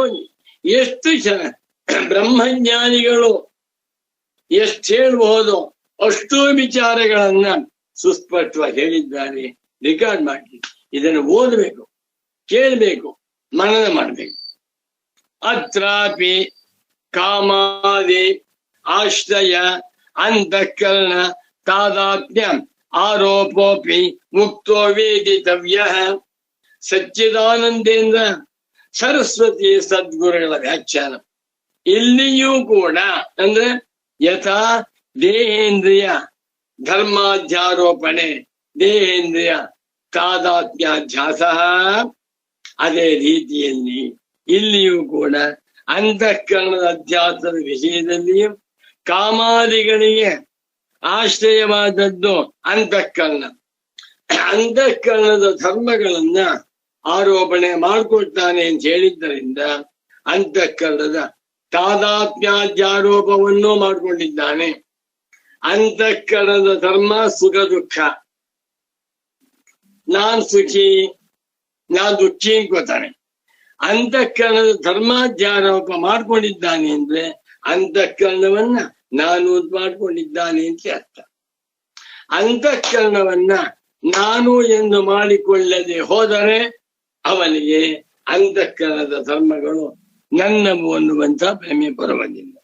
ಎಷ್ಟು ಬ್ರಹ್ಮಜ್ಞಾನಿಗಳು ಎಷ್ಟು ಹೇಳ್ಬಹುದು ಅಷ್ಟೂ ವಿಚಾರಗಳನ್ನ ಸುಸ್ಪಷ್ಟವಾಗಿ ಹೇಳಿದ್ದಾರೆ. ರೆಕಾರ್ಡ್ ಮಾಡಿ ಇದನ್ನು ಓದಬೇಕು, ಕೇಳಬೇಕು, ಮನನ ಮಾಡಬೇಕು. ಅತ್ರಾಪಿ ಕಾಮಾದಿ ಆಶ್ರಯ ಅಂತಃಕರಣ ತಾದಾತ್ಮ್ಯ ಆರೋಪೋಪಿ ಮುಕ್ತೋ ವೇದಿತವ್ಯ. ಸಚ್ಚಿದಾನಂದೇಂದ್ರ ಸರಸ್ವತಿ ಸದ್ಗುರುಗಳ ವ್ಯಾಖ್ಯಾನ. ಇಲ್ಲಿಯೂ ಕೂಡ ಅಂದ್ರೆ ಯಥಾ ದೇಹೇಂದ್ರಿಯ ಧರ್ಮಾಧ್ಯಾರೋಪಣೆ, ದೇಹೇಂದ್ರಿಯ ತಾದಾತ್ಮ್ಯಾಧ್ಯಾಸ, ಅದೇ ರೀತಿಯಲ್ಲಿ ಇಲ್ಲಿಯೂ ಕೂಡ ಅಂತಃಕರಣದ ಅಧ್ಯಾಸದ ವಿಷಯದಲ್ಲಿಯೂ ಕಾಮಾದಿಗಳಿಗೆ ಆಶ್ರಯವಾದದ್ದು ಅಂತಃಕರಣ. ಅಂತಃಕರಣದ ಧರ್ಮಗಳನ್ನ ಆರೋಪಣೆ ಮಾಡಿಕೊಳ್ತಾನೆ ಅಂತ ಹೇಳಿದ್ದರಿಂದ ಅಂತಃಕರಣದ ತಾದಾತ್ಮ್ಯಾಧ್ಯಾರೋಪವನ್ನು ಮಾಡಿಕೊಂಡಿದ್ದಾನೆ. ಅಂತಃಕರಣದ ಧರ್ಮ ಸುಖ ದುಃಖ. ನಾನ್ ಸುಖಿ, ನಾನ್ ದುಃಖಿ ಅನ್ಕೋತಾನೆ. ಅಂತಃಕರಣದ ಧರ್ಮಾಧ್ಯಾರೋಪ ಮಾಡ್ಕೊಂಡಿದ್ದಾನೆ ಅಂದ್ರೆ ಅಂತಃಕರಣವನ್ನ ನಾನು ಮಾಡ್ಕೊಂಡಿದ್ದಾನೆ ಅಂತ ಅರ್ಥ. ಅಂತಃಕರಣವನ್ನ ನಾನು ಎಂದು ಮಾಡಿಕೊಳ್ಳದೆ ಹೋದರೆ ಅವನಿಗೆ ಅಂತಃಕರಣದ ಧರ್ಮಗಳು ನನ್ನವು ಅನ್ನುವಂಥ ಭ್ರಮೆ ಬರುವುದಿಲ್ಲ.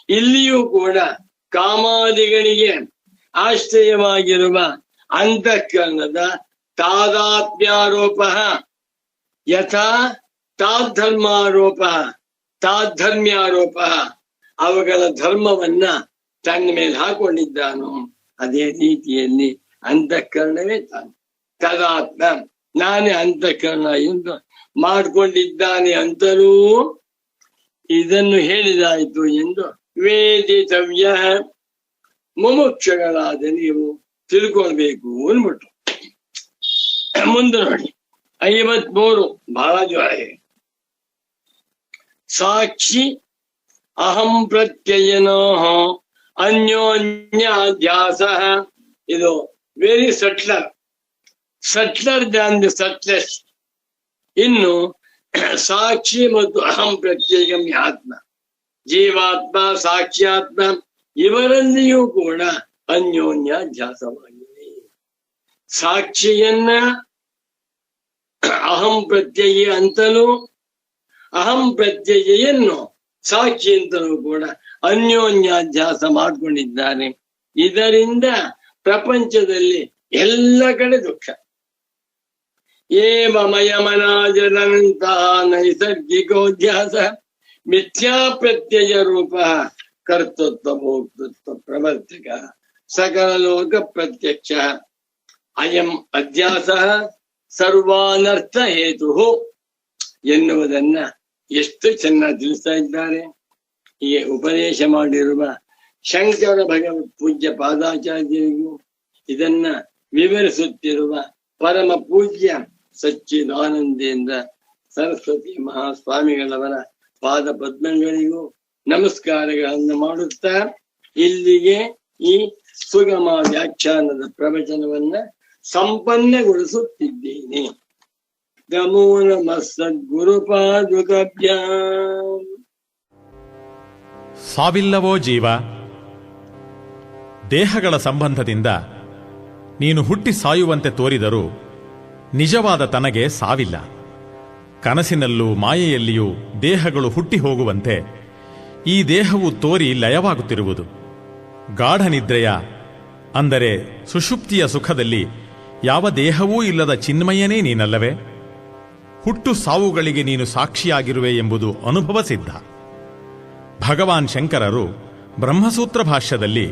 ಇಲ್ಲಿಯೂ ಕೂಡ ಕಾಮಾದಿಗಳಿಗೆ ಆಶ್ರಯವಾಗಿರುವ ಅಂತಃಕರಣದ ತಾದಾತ್ಮ್ಯಾರೋಪ ಯಥಾ ತಾಧರ್ಮಾರೋಪ ತಾಧರ್ಮ್ಯಾರೋಪ, ಅವುಗಳ ಧರ್ಮವನ್ನ ತನ್ನ ಮೇಲೆ ಹಾಕೊಂಡಿದ್ದಾನೋ ಅದೇ ರೀತಿಯಲ್ಲಿ ಅಂತಃಕರಣವೇ ತಾನು ತದಾತ್ಮ ನಾನೇ ಅಂತಃಕರಣ ಎಂದು ಮಾಡಿಕೊಂಡಿದ್ದಾನೆ ಅಂತಲೂ ಇದನ್ನು ಹೇಳಿದಾಯಿತು ಎಂದು ವೇದಿತವ್ಯ. ಮುಮುಕ್ಷಗಳಾದ ನೀವು ತಿಳ್ಕೊಳ್ಬೇಕು ಅಂದ್ಬಿಟ್ಟು ಮುಂದೆ ನೋಡಿ 53 ಬಹಳ ಜ್ವರ ಇದೆ. ಸಾಕ್ಷಿ ಅಹಂ ಪ್ರತ್ಯಯನೋ ಅನ್ಯೋನ್ಯಾಧ್ಯಾಸ. ಇದು ವೆರಿ ಸಟ್ಲರ್ ದ್ಯಾನ್ ದಿ ಸಟ್ಲೆಸ್ಟ್. ಇನ್ನು ಸಾಕ್ಷಿ ಮತ್ತು ಅಹಂ ಪ್ರತ್ಯಯಗಮ್ಯ ಆತ್ಮ, ಜೀವಾತ್ಮ ಸಾಕ್ಷಿಯಾತ್ಮ ಇವರಲ್ಲಿಯೂ ಕೂಡ ಅನ್ಯೋನ್ಯಾಧ್ಯಾಸವಾಗಿದೆ. ಸಾಕ್ಷಿಯನ್ನ ಅಹಂ ಪ್ರತ್ಯಯ ಅಂತಲೂ, ಅಹಂ ಪ್ರತ್ಯಯನ್ನು ಸಾಕ್ಷಿ ಅಂತಲೂ ಕೂಡ ಅನ್ಯೋನ್ಯಾಧ್ಯಾಸ ಮಾಡಿಕೊಂಡಿದ್ದಾರೆ. ಇದರಿಂದ ಪ್ರಪಂಚದಲ್ಲಿ ಎಲ್ಲ ಕಡೆ ದುಃಖ. ಏವಮಯಮನಾಜನಂತಹ ನೈಸರ್ಗಿಕೋಧ್ಯಾಸ ಮಿಥ್ಯಾ ಪ್ರತ್ಯಯ ರೂಪ ಕರ್ತೃತ್ವ ಭೋಕ್ತೃತ್ವ ಪ್ರವರ್ತಕ ಸಕಲ ಲೋಕ ಪ್ರತ್ಯಕ್ಷ ಅಯಂ ಅಧ್ಯಾಸ ಸರ್ವಾನರ್ಥ ಹೇತು ಎನ್ನುವುದನ್ನ ಎಷ್ಟು ಚೆನ್ನಾಗಿ ತಿಳಿಸ್ತಾ ಇದ್ದಾರೆ. ಹೀಗೆ ಉಪದೇಶ ಮಾಡಿರುವ ಶಂಕರ ಭಗವತ್ ಪೂಜ್ಯ ಪಾದಾಚಾರ್ಯರಿಗೂ ಇದನ್ನ ವಿವರಿಸುತ್ತಿರುವ ಪರಮ ಪೂಜ್ಯ ಸಚ್ಚಿದಾನಂದೇಂದ್ರ ಸರಸ್ವತಿ ಮಹಾಸ್ವಾಮಿಗಳವರ ಪಾದ ಪದ್ಮಗಳಿಗೂ ನಮಸ್ಕಾರಗಳನ್ನು ಮಾಡುತ್ತಾ ಇಲ್ಲಿಗೆ ಈ ಸುಗಮ ವ್ಯಾಖ್ಯಾನದ ಪ್ರವಚನವನ್ನ ಸಂಪನ್ನಗೊಳಿಸುತ್ತಿದ್ದೇನೆ. ನಮೋ ನಮಃ ಸದ್ಗುರುಪಾದುಕಭ್ಯಾಂ. ಸಾವಿಲ್ಲವೋ ಜೀವ, ದೇಹಗಳ ಸಂಬಂಧದಿಂದ ನೀನು ಹುಟ್ಟಿ ಸಾಯುವಂತೆ ತೋರಿದರೂ ನಿಜವಾದ ತನಗೆ ಸಾವಿಲ್ಲ. ಕನಸಿನಲ್ಲೂ ಮಾಯೆಯಲ್ಲಿಯೂ ದೇಹಗಳು ಹುಟ್ಟಿ ಹೋಗುವಂತೆ ಈ ದೇಹವು ತೋರಿ ಲಯವಾಗುತ್ತಿರುವುದು. ಗಾಢನಿದ್ರೆಯ ಅಂದರೆ ಸುಷುಪ್ತಿಯ ಸುಖದಲ್ಲಿ ಯಾವ ದೇಹವೂ ಇಲ್ಲದ ಚಿನ್ಮಯನೇ ನೀನಲ್ಲವೇ? ಹುಟ್ಟು ಸಾವುಗಳಿಗೆ ನೀನು ಸಾಕ್ಷಿಯಾಗಿರುವೆ ಎಂಬುದು ಅನುಭವ ಸಿದ್ಧ. ಭಗವಾನ್ ಶಂಕರರು ಬ್ರಹ್ಮಸೂತ್ರ ಭಾಷ್ಯದಲ್ಲಿ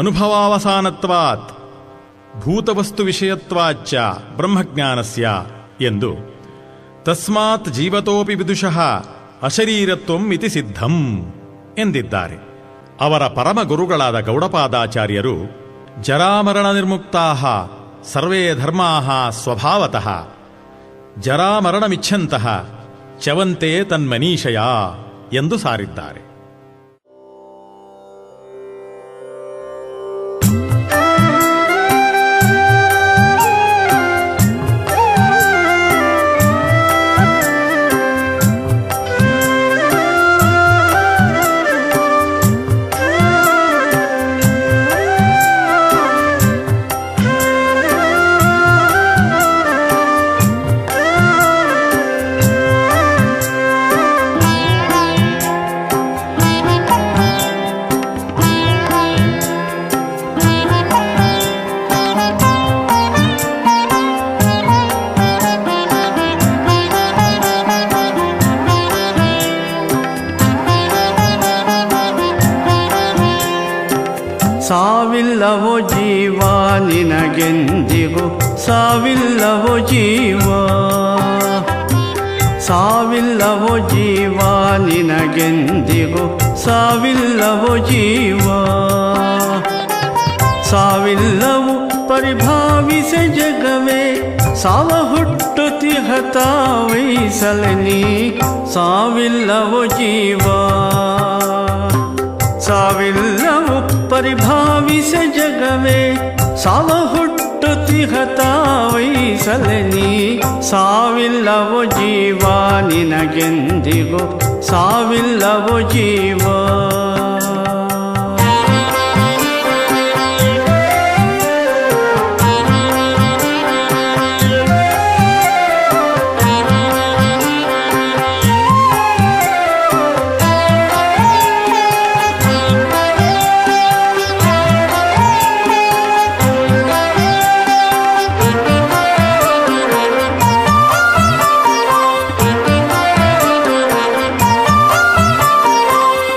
ಅನುಭವಾವಸಾನತ್ವಾತ್ ಭೂತವಸ್ತು ವಿಷಯತ್ವಾಚ್ಚ ಬ್ರಹ್ಮಜ್ಞಾನಸ್ಯ ಎಂದು ತಸ್ಮಾತ್ ಜೀವತೋಪಿ ವಿದುಷಃ ಅಶರೀರತ್ವಂ ಇತಿ ಸಿದ್ಧಂ ಎಂದಿದ್ದಾರೆ. ಅವರ ಪರಮ ಗುರುಗಳಾದ ಗೌಡಪಾದಾಚಾರ್ಯರು ಜರಾಮರಣ ನಿರ್ಮುಕ್ತಾಃ ಸರ್ವೇ ಧರ್ಮಾಃ ಸ್ವಭಾವತಃ ಜರಾಮರಣಮಿಚ್ಛಂತಃ ಚವಂತೆ ತನ್ಮನೀಷಯ ಎಂದು ಸಾರಿದ್ದಾರೆ. ಸಾವಿಲ್ಲವೋ ಜೀವ ನಿನಗೆಂದಿಗೂ ಸಾವಿಲ್ಲವೋ ಜೀವ, ಸಾವಿಲ್ಲವೋ ಜೀವ ನಿನಗೆಂದಿಗೂ ಸಾವಿಲ್ಲವೋ ಜೀವ. ಸಾವಿಲ್ಲವು ಪರಿಭಾವಿಸೆ ಜಗವೇ ಸಾವ ಹುಟ್ಟುತಿಹ ತಾವೈಸಲನಿ ಸಾವಿಲ್ಲವೋ ಜೀವ. ಸಾವಿಲ್ಲವು ಪರಿಭಾವಿಸೆ ಜಗವೇ ಸಾವ ಹುಟ್ಟುತಿಹ ತಾವೈಸಲನಿ ಸಾವಿಲ್ಲವೋ ಜೀವ ನಿನಗೆಂದಿಗೂ ಸಾವಿಲ್ಲವೋ ಜೀವ.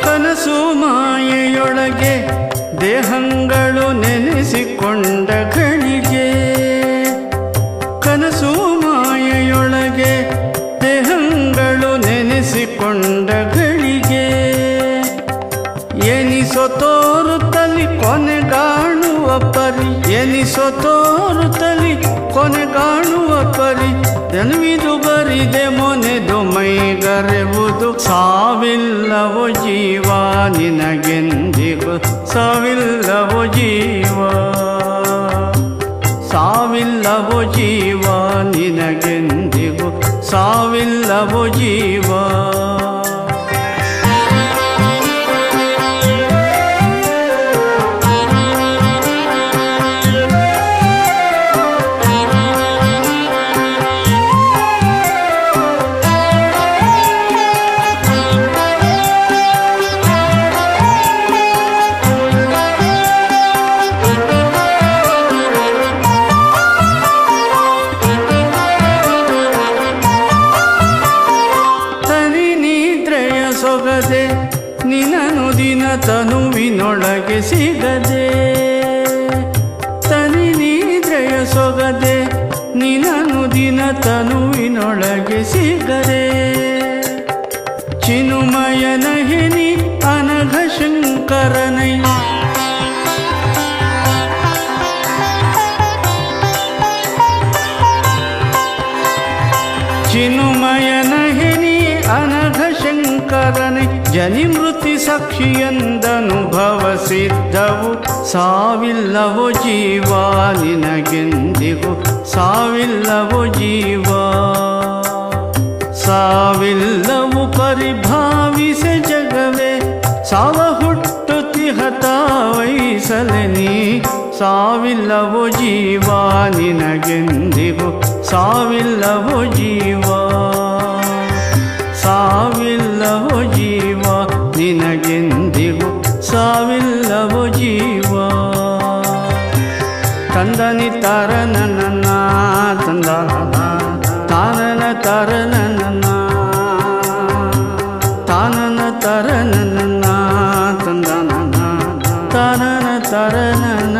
ಕನಸು ಜನ್ಮಿದು ಬರಿದೆ ಮೊನೆದು ಮೈಗರೆವುದು ಸಾವಿಲ್ಲವೋ ಜೀವ ನಿನಗೆಂದಿಗೂ ಸಾವಿಲ್ಲವೋ ಜೀವ ಸಾವಿಲ್ಲವೋ ಜೀವ ನಿನಗೆಂದಿಗೂ ಸಾವಿಲ್ಲವೋ ಜೀವ ಸೊಗದೆ ನಿನನು ದಿನ ತನುವಿನೊಳಗೆ ಸಿಗದೆ ತನಿ ನಿದ್ರೆಯ ಸೊಗದೆ ನಿನನು ದಿನ ತನುವಿನೊಳಗೆ ಸಿಗದೆ ಚಿನುಮಯನ ಹೆನಿ ಅನಘ ಶಂಕರನೈ ಚಿನುಮಯನ ಹೆನಿ ಅನಘ ಶಂಕರನೆ ಜನಿಮೃತಿ ಸಾಕ್ಷಿಯಂದನುಭವ ಸಿದ್ಧವು ಸಾವಿಲ್ಲವೋ ಜೀವ ನಿನಗೆಂದಿಗೂ ಸಾವಿಲ್ಲವೋ ಜೀವ ಸಾವಿಲ್ಲವು ಪರಿಭಾವಿಸೆ ಜಗವೇ ಸಾವ ಹುಟ್ಟುತಿಹತ ವಹಿಸಲೆ ನೀ ಸಾವಿಲ್ಲವೋ ಜೀವ ನಿನಗೆಂದಿಗೂ ಸಾವಿಲ್ಲವೋ ಜೀವ ಸಾವಿಲ್ಲವೋ ಜೀವ ನಿನಗೆಂದಿಗೂ ಸಾವಿಲ್ಲವೋ ಜೀವ ತಂದನಿ ತರನನ್ನ ತಂದ ತಾನನ ತರನನ್ನ ತಾನನ ತರನನ್ನ ತಂದ ತಾನನ ತರನನ್ನ